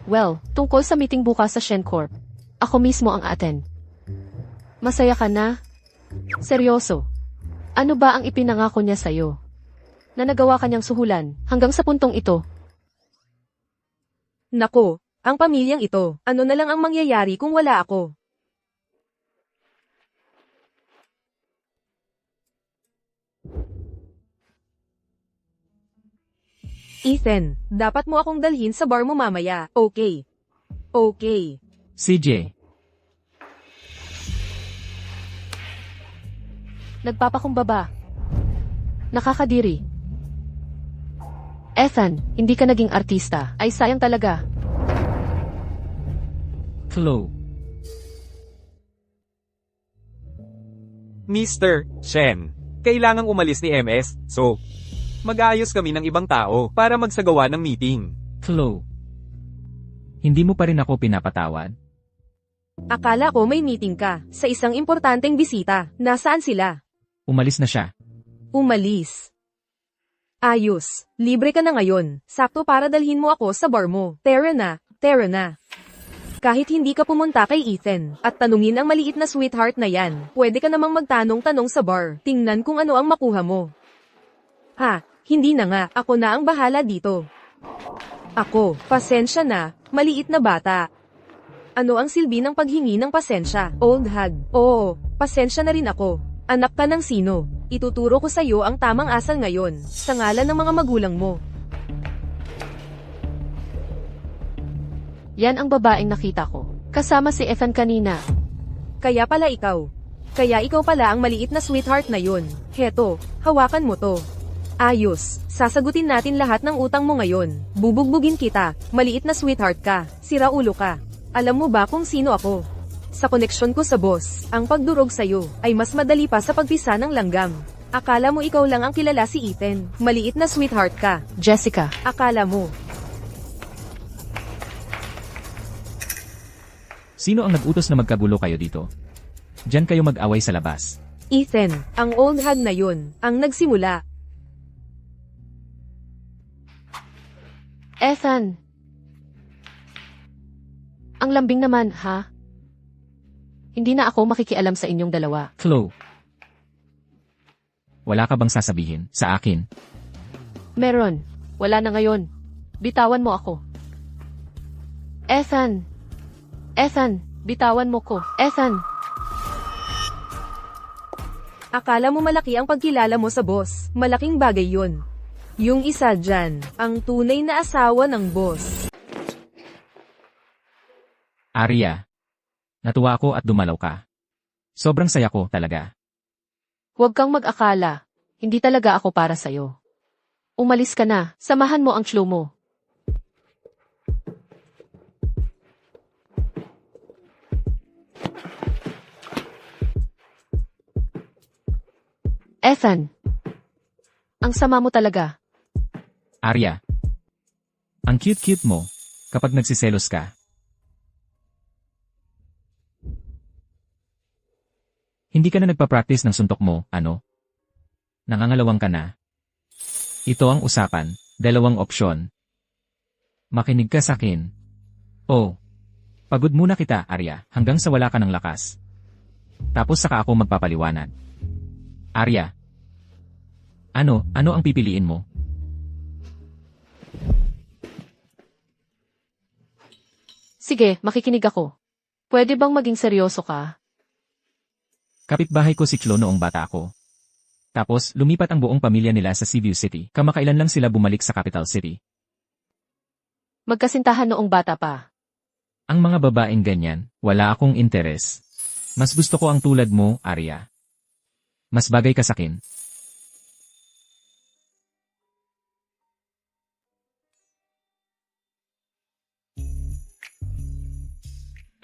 Well, tungkol sa meeting bukas sa Shen Corp, ako mismo ang attend. Masaya ka na? Seryoso? Ano ba ang ipinangako niya sa'yo? Na nagawa kanyang suhulan hanggang sa puntong ito? Nako, Ang pamilyang ito, ano na lang ang mangyayari kung wala ako? Ethan, dapat mo akong dalhin sa bar mo mamaya, okay? Okay. CJ, Nagpapakumbaba. Nakakadiri. Ethan, hindi ka naging artista. Ay sayang talaga. Chloe, Mr. Shen, kailangang umalis ni MS, so, mag-aayos kami ng ibang tao para magsagawa ng meeting. Chloe. Hindi mo pa rin ako pinapatawad? Akala ko may meeting ka, sa isang importanteng bisita. Nasaan sila? Umalis na siya. Umalis. Ayos, libre ka na ngayon. Sakto para dalhin mo ako sa bar mo. Tara na, tara na. Kahit hindi ka pumunta kay Ethan, at tanungin ang maliit na sweetheart na yan, pwede ka namang magtanong-tanong sa bar. Tingnan kung ano ang makuha mo. Ha, hindi na nga, ako na ang bahala dito. Ako, pasensya na, maliit na bata. Ano ang silbi ng paghingi ng pasensya? Old hag. Oo, pasensya na rin ako. Anak ka ng sino? Ituturo ko sa iyo ang tamang asal ngayon, sa ngalan ng mga magulang mo. Yan ang babaeng nakita ko. Kasama si Ethan kanina. Kaya pala ikaw. Kaya ikaw pala ang maliit na sweetheart na yun. Heto, hawakan mo to. Ayos, sasagutin natin lahat ng utang mo ngayon. Bubugbugin kita, maliit na sweetheart ka, sira ulo ka. Alam mo ba kung sino ako? Sa koneksyon ko sa boss, ang pagdurog sa'yo ay mas madali pa sa pagpisa ng langgam. Akala mo ikaw lang ang kilala si Ethan, maliit na sweetheart ka. Jessica. Akala mo. Sino ang nag-utos na magkagulo kayo dito? Diyan kayo mag-away sa labas. Ethan, ang old hag na yun, ang nagsimula. Ethan. Ang lambing naman, ha? Hindi na ako makikialam sa inyong dalawa. Chloe. Wala ka bang sasabihin sa akin? Meron. Wala na ngayon. Bitawan mo ako. Ethan. Ethan, bitawan mo ko. Ethan. Akala mo malaki ang pagkilala mo sa boss, malaking bagay yun. Yung isa dyan, ang tunay na asawa ng boss. Arya. Natuwa ako at dumalaw ka. Sobrang saya ko talaga. Huwag kang mag-akala. Hindi talaga ako para sa'yo. Umalis ka na. Samahan mo ang clue mo. Ethan. Ang sama mo talaga. Arya. Ang cute-cute mo kapag nagsiselos ka. Hindi ka na nagpa-practice ng suntok mo, ano? Nangangalawang ka na. Ito ang usapan, dalawang opsyon. Makinig ka sa akin. Oh, pagod muna kita, Arya, hanggang sa wala ka ng lakas. Tapos saka ako magpapaliwanag. Arya. Ano ang pipiliin mo? Sige, makikinig ako. Pwede bang maging seryoso ka? Kapitbahay ko si Chloe noong bata ako. Tapos, lumipat ang buong pamilya nila sa Cebu City. Kamakailan lang sila bumalik sa capital city. Magkasintahan noong bata pa. Ang mga babaeng ganyan, wala akong interes. Mas gusto ko ang tulad mo, Arya. Mas bagay ka sakin.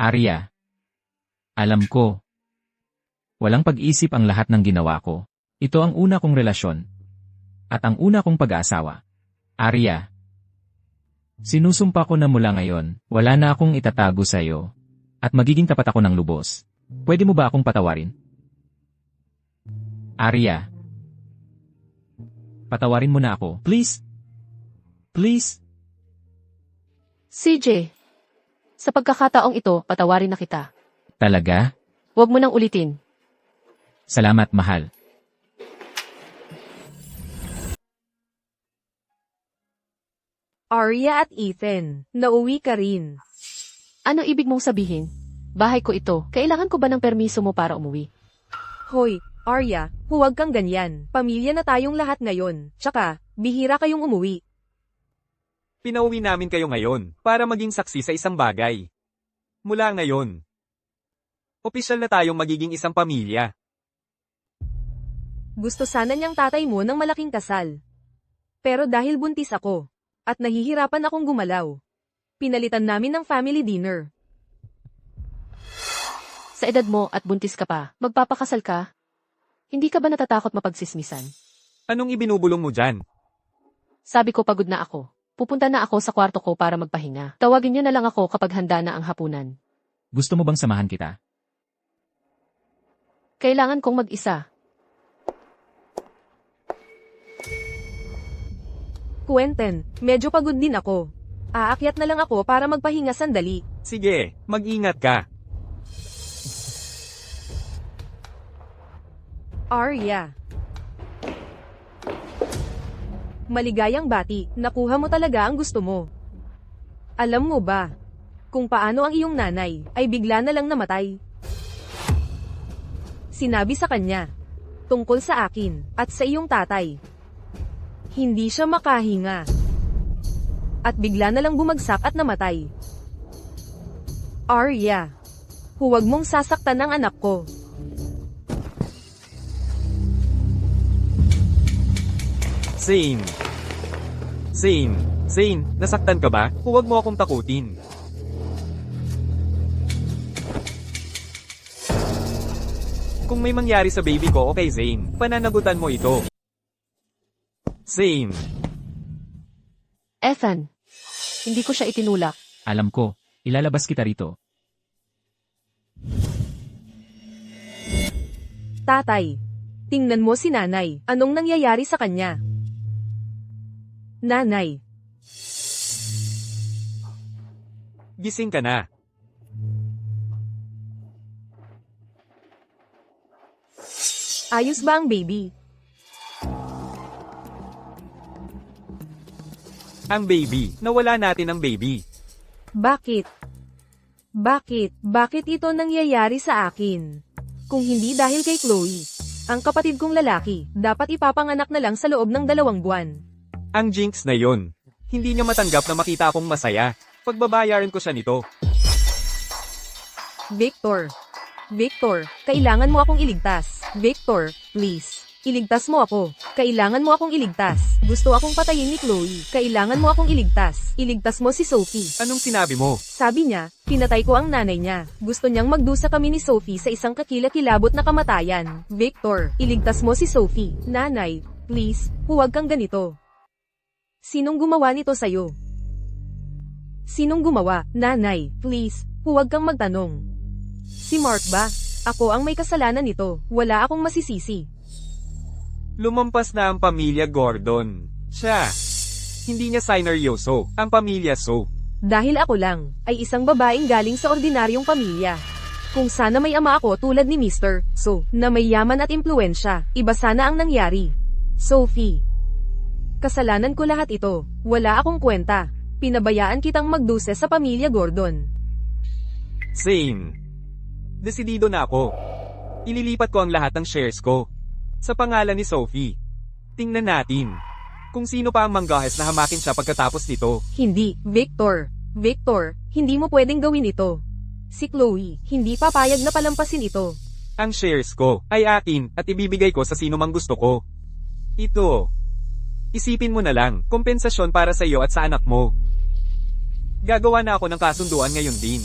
Arya. Alam ko. Walang pag-isip ang lahat ng ginawa ko. Ito ang una kong relasyon. At ang una kong pag-aasawa. Arya. Sinusumpa ko na mula ngayon, wala na akong itatago sa iyo. At magiging tapat ako ng lubos. Pwede mo ba akong patawarin? Arya. Patawarin mo na ako, please? Please? CJ. Sa pagkakataong ito, patawarin na kita. Talaga? Huwag mo nang ulitin. Salamat, mahal. Arya at Ethan, nauwi ka rin. Ano ibig mong sabihin? Bahay ko ito. Kailangan ko ba ng permiso mo para umuwi? Hoy, Arya, huwag kang ganyan. Pamilya na tayong lahat ngayon. Tsaka, bihira kayong umuwi. Pinauwi namin kayo ngayon para maging saksi sa isang bagay. Mula ngayon, opisyal na tayong magiging isang pamilya. Gusto sana niyang tatay mo ng malaking kasal. Pero dahil buntis ako, at nahihirapan akong gumalaw, pinalitan namin ng family dinner. Sa edad mo at buntis ka pa, magpapakasal ka? Hindi ka ba natatakot mapagsismisan? Anong ibinubulong mo dyan? Sabi ko pagod na ako. Pupunta na ako sa kwarto ko para magpahinga. Tawagin niyo na lang ako kapag handa na ang hapunan. Gusto mo bang samahan kita? Kailangan kong mag-isa. Quentin, medyo pagod din ako. Aakyat na lang ako para magpahinga sandali. Sige, mag-ingat ka. Arya. Maligayang bati, nakuha mo talaga ang gusto mo. Alam mo ba, kung paano ang iyong nanay ay bigla na lang namatay? Sinabi sa kanya, tungkol sa akin at sa iyong tatay. Hindi siya makahinga. At bigla na lang bumagsak at namatay. Arya, huwag mong sasaktan ang anak ko. Zane, nasaktan ka ba? Huwag mo akong takutin. Kung may mangyari sa baby ko, okay Zane, pananagutan mo ito. Zane, Ethan, hindi ko siya itinulak. Alam ko, ilalabas kita rito. Tatay, tingnan mo si nanay. Anong nangyayari sa kanya? Nanay, gising ka na. ayos ba ang baby? Ang baby, nawala natin ang baby. Bakit? Bakit ito nangyayari sa akin? Kung hindi dahil kay Chloe, ang kapatid kong lalaki, dapat ipapanganak na lang sa loob ng 2 buwan. Ang jinx na yon. Hindi niya matanggap na makita akong masaya. Pagbabayaran ko siya nito. Victor, kailangan mo akong iligtas. Victor, please. Iligtas mo ako. Kailangan mo akong iligtas. Gusto akong patayin ni Chloe. Kailangan mo akong iligtas. Iligtas mo si Sophie. Anong sinabi mo? Sabi niya, pinatay ko ang nanay niya. Gusto niyang magdusa kami ni Sophie sa isang kakilakilabot na kamatayan. Victor, iligtas mo si Sophie. Nanay, please, huwag kang ganito. Sinong gumawa nito sa'yo? Sinong gumawa? Nanay, please, huwag kang magtanong. Si Mark ba? Ako ang may kasalanan nito. Wala akong masisisi. Lumampas na ang pamilya Gordon. Siya. Hindi niya sineryoso. Ang pamilya So. Dahil ako lang, ay isang babaeng galing sa ordinaryong pamilya. Kung sana may ama ako tulad ni Mr. So, na may yaman at impluensya, iba sana ang nangyari. Sophie. Kasalanan ko lahat ito. Wala akong kwenta. Pinabayaan kitang magduse sa pamilya Gordon. Zane. Desidido na ako. Ililipat ko ang lahat ng shares ko. Sa pangalan ni Sophie. Tingnan natin. Kung sino pa ang manggahes na hamakin siya pagkatapos nito. Hindi, Victor. Victor, hindi mo pwedeng gawin ito. Si Chloe, hindi papayag na palampasin ito. Ang shares ko ay akin at ibibigay ko sa sino mang gusto ko. Ito. Isipin mo na lang, kompensasyon para sa iyo at sa anak mo. Gagawa na ako ng kasunduan ngayon din.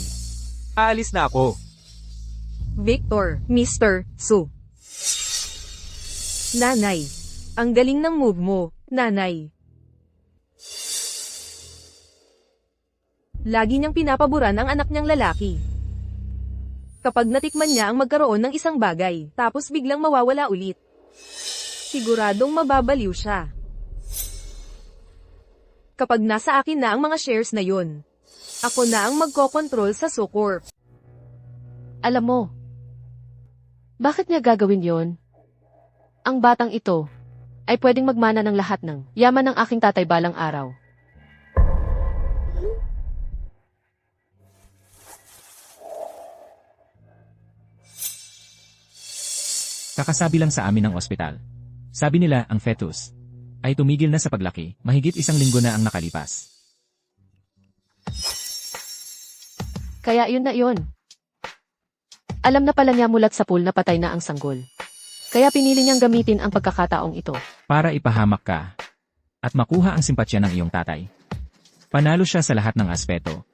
Aalis na ako. Victor, Mr. Su. Nanay. Ang galing ng move mo, nanay. Lagi niyang pinapaboran ang anak niyang lalaki. Kapag natikman niya ang magkaroon ng isang bagay, tapos biglang mawawala ulit. Siguradong mababaliw siya. Kapag nasa akin na ang mga shares na yun, ako na ang magkokontrol sa Sucorp. Alam mo, bakit niya gagawin yon? Ang batang ito ay pwedeng magmana ng lahat ng yaman ng aking tatay balang araw. Kakasabi lang sa amin ng ospital. Sabi nila ang fetus ay tumigil na sa paglaki, mahigit 1 linggo na ang nakalipas. Kaya yun na yun. Alam na pala niya mulat sa pool na patay na ang sanggol. Kaya pinili niyang gamitin ang pagkakataong ito. Para ipahamak ka at makuha ang simpatsya ng iyong tatay. Panalo siya sa lahat ng aspeto.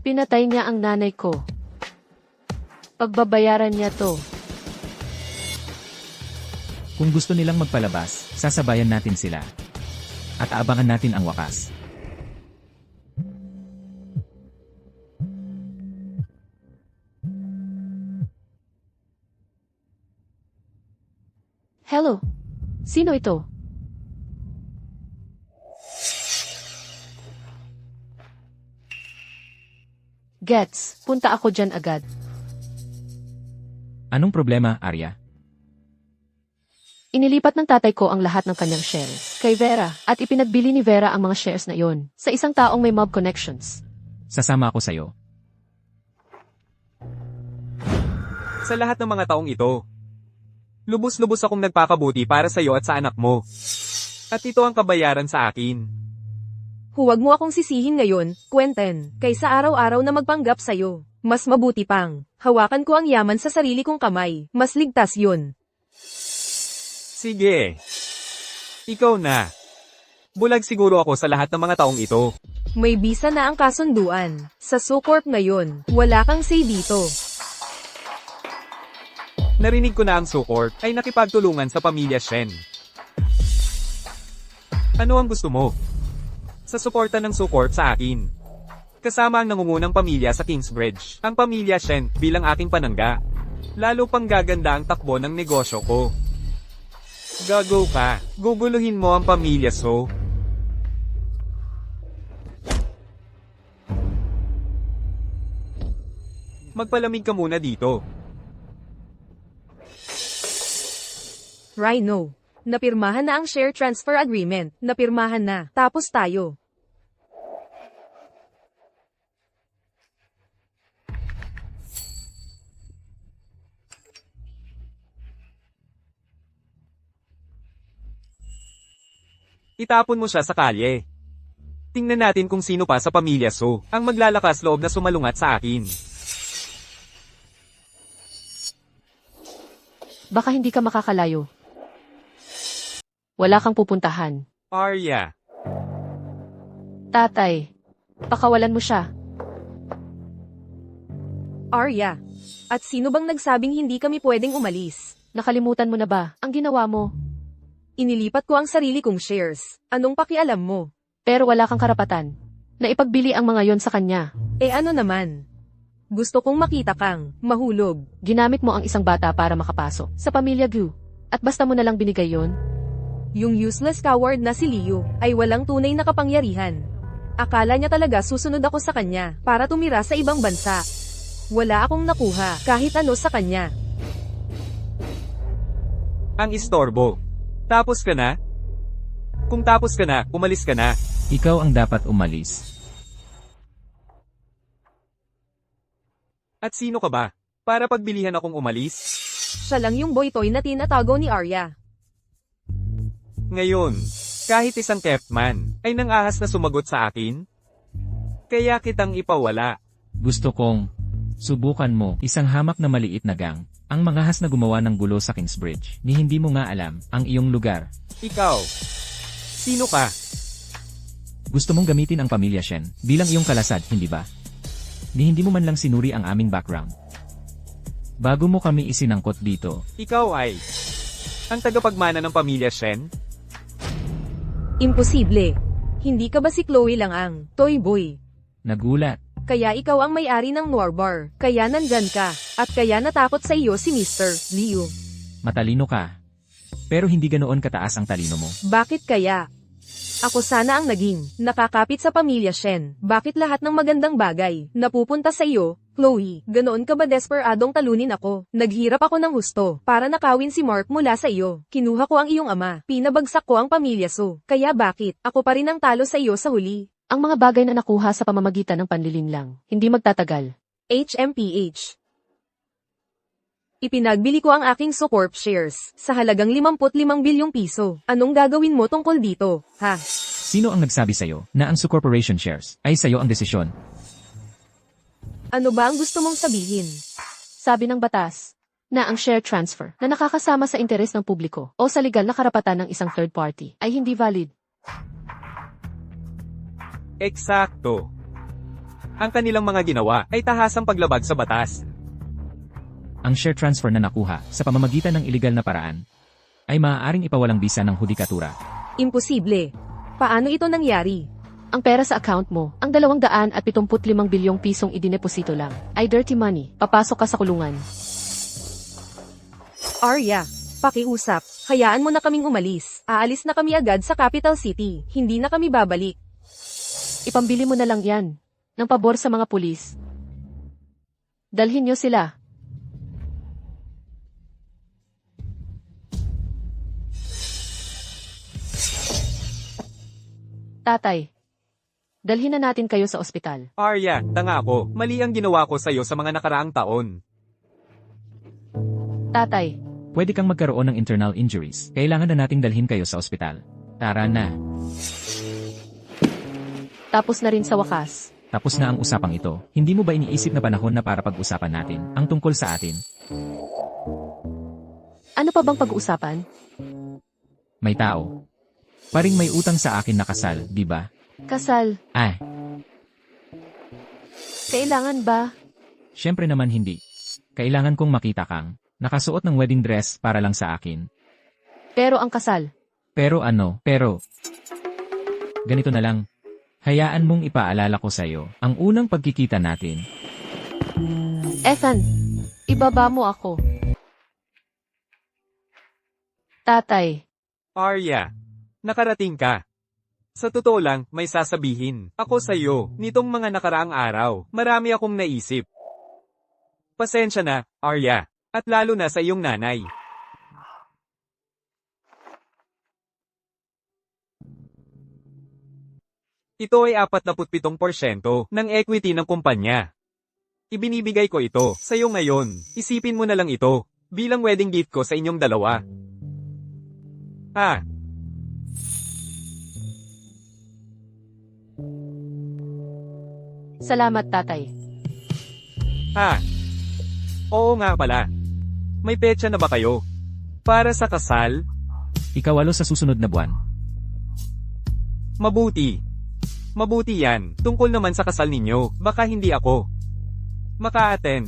Pinatay niya ang nanay ko. Pagbabayaran niya to. Kung gusto nilang magpalabas, sasabayan natin sila. At aabangan natin ang wakas. Hello? Sino ito? Gets, punta ako dyan agad. Anong problema, Arya? Inilipat ng tatay ko ang lahat ng kanyang shares kay Vera at ipinagbili ni Vera ang mga shares na iyon sa isang taong may mob connections. Sasama ako sa'yo. Sa lahat ng mga taong ito, lubos-lubos akong nagpakabuti para sa iyo at sa anak mo. At ito ang kabayaran sa akin. Huwag mo akong sisihin ngayon, Quentin, kaysa araw-araw na magpanggap sa'yo. Mas mabuti pang, hawakan ko ang yaman sa sarili kong kamay. Mas ligtas yun. Sige. Ikaw na. Bulag siguro ako sa lahat ng mga taong ito. May bisa na ang kasunduan. Sa Sucorp ngayon, wala kang say dito. Narinig ko na ang Sucorp ay nakipagtulungan sa pamilya Shen. Ano ang gusto mo? Sa suporta ng Sucorp sa akin. Kasama ang nangungunang pamilya sa Kingsbridge, ang pamilya Shen bilang aking panangga. Lalo pang gaganda ang takbo ng negosyo ko. Gago ka, guguluhin mo ang pamilya So. Magpalamig ka muna dito. Rhino, napirmahan na ang share transfer agreement. Napirmahan na. Tapos tayo. Itapon mo siya sa kalye. Tingnan natin kung sino pa sa pamilya So ang maglalakas loob na sumalungat sa akin. Baka hindi ka makakalayo. Wala kang pupuntahan. Arya, Tatay, pakawalan mo siya. Arya. At sino bang nagsabing hindi kami pwedeng umalis? Nakalimutan mo na ba ang ginawa mo? Inilipat ko ang sarili kong shares. Anong pakialam mo? Pero wala kang karapatan na ipagbili ang mga yon sa kanya. Eh ano naman? Gusto kong makita kang mahulog. Ginamit mo ang isang bata para makapasok sa pamilya Gu. At basta mo na lang binigay yon. Yung useless coward na si Leo ay walang tunay na kapangyarihan. Akala niya talaga susunod ako sa kanya para tumira sa ibang bansa. Wala akong nakuha kahit ano sa kanya. ang istorbo. Tapos ka na? Kung tapos ka na, umalis ka na. Ikaw ang dapat umalis. At sino ka ba? Para pagbilihan akong umalis? Siya lang yung boy toy na tinatago ni Arya. Ngayon, kahit isang keftman, ay nang-ahas na sumagot sa akin? Kaya kitang ipawala. Gusto kong subukan mo isang hamak na maliit na gang. Ang mangahas na gumawa ng gulo sa Kingsbridge, ni hindi mo nga alam ang iyong lugar. Ikaw, sino ka? Gusto mong gamitin ang pamilya Shen bilang iyong kalasad, hindi ba? Ni hindi mo man lang sinuri ang aming background. Bago mo kami isinangkot dito, Ikaw ay ang tagapagmana ng pamilya Shen? Imposible. Hindi ka ba si Chloe lang ang toy boy? nagulat. Kaya ikaw ang may-ari ng Noirbar. Kaya nandyan ka. At kaya natakot sa iyo si Mr. Leo. Matalino ka. Pero hindi ganoon kataas ang talino mo. Bakit kaya? Ako sana ang naging nakakapit sa pamilya Shen. Bakit lahat ng magandang bagay napupunta sa iyo, Chloe, ganoon ka ba desperadong talunin ako? Naghirap ako ng husto para nakawin si Mark mula sa iyo. Kinuha ko ang iyong ama. Pinabagsak ko ang pamilya Su. Kaya bakit? Ako pa rin ang talo sa iyo sa huli. Ang mga bagay na nakuha sa pamamagitan ng panlilinlang, hindi magtatagal. HMPH. Ipinagbili ko ang aking Sucorp shares sa halagang 55 bilyong piso. Anong gagawin mo tungkol dito, ha? Sino ang nagsabi sa'yo na ang Su Corporation shares ay sa'yo ang desisyon? Ano ba ang gusto mong sabihin? Sabi ng batas na ang share transfer na nakakasama sa interes ng publiko o sa legal na karapatan ng isang third party ay hindi valid. Eksakto. Ang kanilang mga ginawa ay tahasang paglabag sa batas. Ang share transfer na nakuha sa pamamagitan ng iligal na paraan ay maaaring ipawalang bisa ng hudikatura. Imposible. Paano ito nangyari? Ang pera sa account mo, ang 275 bilyong pisong idineposito lang, ay dirty money. Papasok ka sa kulungan. Arya, pakiusap. Hayaan mo na kaming umalis. Aalis na kami agad sa capital city. Hindi na kami babalik. Ipambili mo na lang yan ng pabor sa mga pulis. Dalhin niyo sila. Tatay, dalhin na natin kayo sa ospital. Arya, tanga ako. Mali ang ginawa ko sa'yo sa mga nakaraang taon. Tatay, Pwede kang magkaroon ng internal injuries. Kailangan na nating dalhin kayo sa ospital. Tara na. tapos na rin sa wakas. Tapos na ang usapang ito. Hindi mo ba iniisip na panahon na para pag-usapan natin ang tungkol sa atin? Ano pa bang pag-uusapan? May tao. Paring may utang sa akin na kasal, di ba? Kasal. Ah, Kailangan ba? syempre naman hindi. Kailangan kong makita kang nakasuot ng wedding dress para lang sa akin. Pero ang kasal. Pero ganito na lang. Hayaan mong ipaalala ko sa'yo ang unang pagkikita natin. Ethan, ibaba mo ako. Tatay, Arya, nakarating ka. Sa totoo lang, may sasabihin. Ako sa'yo, nitong mga nakaraang araw, marami akong naisip. Pasensya na, Arya, at lalo na sa iyong nanay. Ito ay 47% ng equity ng kumpanya. Ibinibigay ko ito sa iyo ngayon. Isipin mo na lang ito bilang wedding gift ko sa inyong dalawa. Ah, salamat tatay. Oo nga pala. May petsa na ba kayo? Para sa kasal? Ikawalo sa susunod na buwan. Mabuti. Mabuti yan. Tungkol naman sa kasal ninyo, baka hindi ako maka-attend.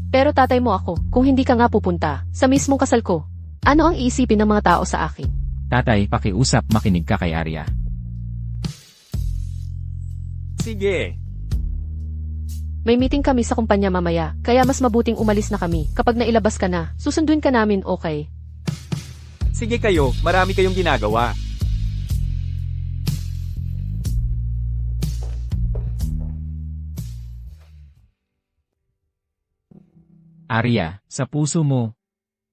Pero tatay mo ako, kung hindi ka nga pupunta sa mismong kasal ko, ano ang iisipin ng mga tao sa akin? Tatay, pakiusap, makinig ka kay Arya. Sige. May meeting kami sa kumpanya mamaya, kaya mas mabuting umalis na kami. Kapag nailabas ka na, susunduin ka namin, okay? Sige kayo, marami kayong ginagawa. Arya, sa puso mo,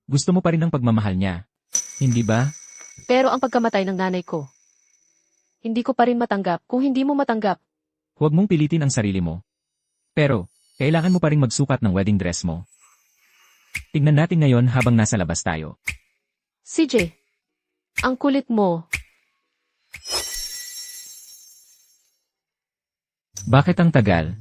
gusto mo pa rin ang pagmamahal niya. Hindi ba? Pero ang pagkamatay ng nanay ko, hindi ko pa rin matanggap. Kung hindi mo matanggap, Huwag mong pilitin ang sarili mo. Pero, kailangan mo pa rin magsukat ng wedding dress mo. Tingnan natin ngayon habang nasa labas tayo. CJ, ang kulit mo. Bakit ang tagal?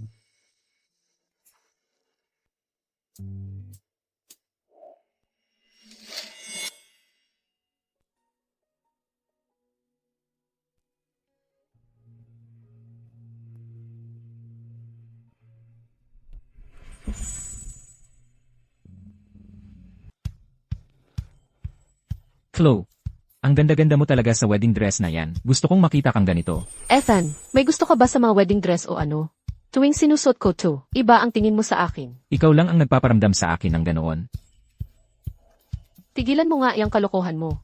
Chloe, ang ganda-ganda mo talaga sa wedding dress na yan. Gusto kong makita kang ganito. Ethan, may gusto ka ba sa mga wedding dress o ano? Tuwing sinusot ko to, iba ang tingin mo sa akin. Ikaw lang ang nagpaparamdam sa akin ng ganoon. Tigilan mo nga yung kalokohan mo.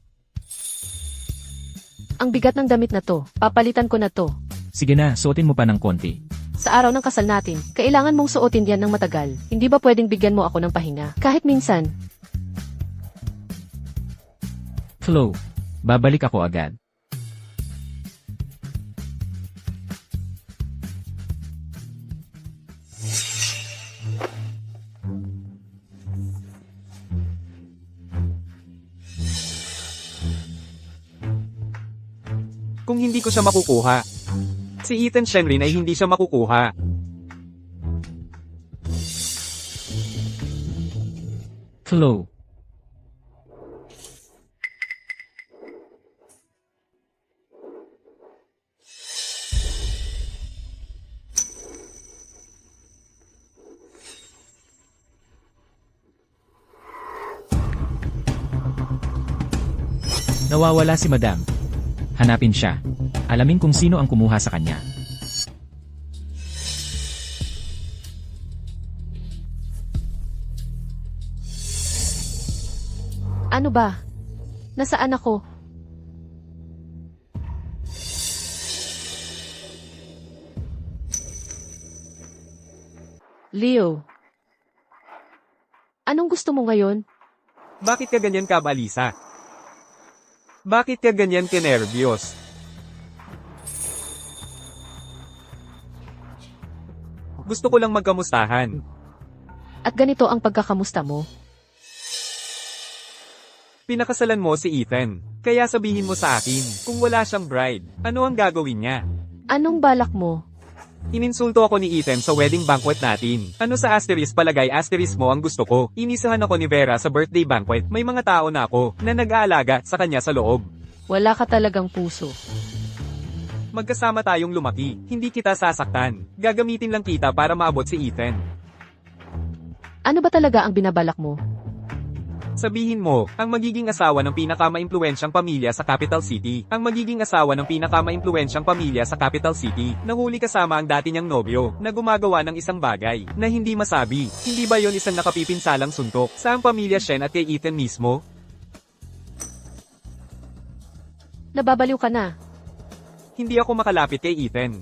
Ang bigat ng damit na to, papalitan ko na to. Sige na, suotin mo pa ng konti. Sa araw ng kasal natin, kailangan mong suotin yan ng matagal. Hindi ba pwedeng bigyan mo ako ng pahinga? Kahit minsan. Flo, babalik ako agad. Kung hindi ko siya makukuha, si Ethan Shen rin ay hindi siya makukuha. Flo. Nawawala si Madam. Hanapin siya. Alamin kung sino ang kumuha sa kanya. Ano ba? Nasaan ako? Leo. Anong gusto mo ngayon? Bakit ka ganyan ka, Balisa? Bakit ka ganyan kinerbiyos? Gusto ko lang magkamustahan. At ganito ang pagkakamusta mo? Pinakasalan mo si Ethan. Kaya sabihin mo sa akin, kung wala siyang bride, ano ang gagawin niya? Anong balak mo? Ininsulto ako ni Ethan sa wedding banquet natin. Ano sa asterisk palagay asterisk mo ang gusto ko? Inisahan ako ni Vera sa birthday banquet. May mga tao na ako na nag-aalaga sa kanya sa loob. Wala ka talagang puso. Magkasama tayong lumaki. Hindi kita sasaktan. Gagamitin lang kita para maabot si Ethan. Ano ba talaga ang binabalak mo? Sabihin mo, ang magiging asawa ng pinakamaimpluwensyang pamilya sa capital city. Ang magiging asawa ng pinakamaimpluwensyang pamilya sa capital city. Nahuli kasama ang dati niyang nobyo na gumagawa ng isang bagay na hindi masabi. Hindi ba yon isang nakapipinsalang suntok sa ang pamilya Shen at kay Ethan mismo? Nababaliw ka na. Hindi ako makalapit kay Ethan.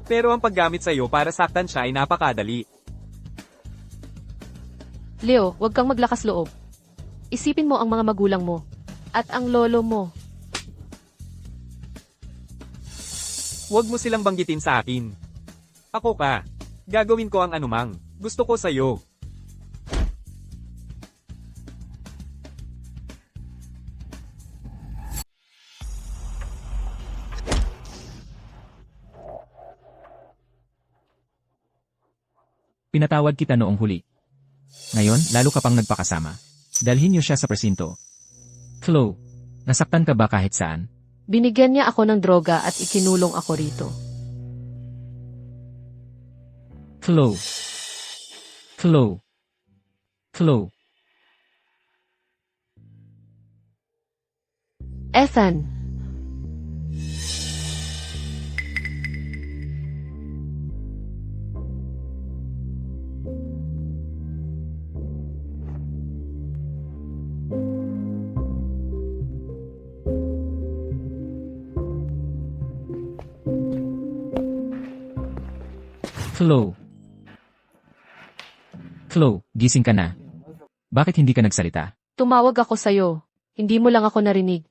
Pero ang paggamit sa'yo para saktan siya ay napakadali. Leo, huwag kang maglakas loob. Isipin mo ang mga magulang mo. At ang lolo mo. Huwag mo silang banggitin sa akin. Ako ka. Gagawin ko ang anumang gusto ko sa'yo. Pinatawad kita noong huli. Ngayon, lalo ka pang nagpakasama. Dalhin niyo siya sa presinto. Flo, nasaktan ka ba kahit saan? Binigyan niya ako ng droga at ikinulong ako rito. Flo. Flo. Flo. Ethan. Flo. Flo, gising ka na. Bakit hindi ka nagsalita? Tumawag ako sa'yo. Hindi mo lang ako narinig.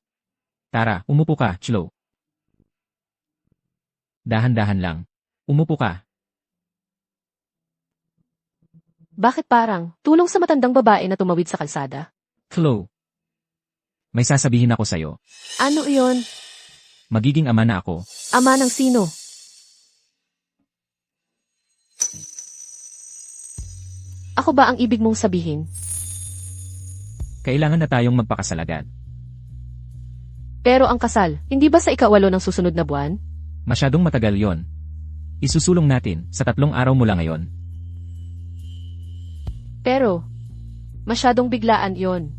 Tara, umupo ka, Flo. Dahan-dahan lang. Umupo ka. Bakit parang tulong sa matandang babae na tumawid sa kalsada? Flo. May sasabihin ako sa'yo. Ano iyon? Magiging ama na ako. Ama ng sino? Ako ba ang ibig mong sabihin? Kailangan na tayong magpakasal agad. Pero ang kasal, hindi ba sa ikawalo ng susunod na buwan? Masyadong matagal yon. Isusulong natin sa 3 araw mula ngayon. Pero, masyadong biglaan yon.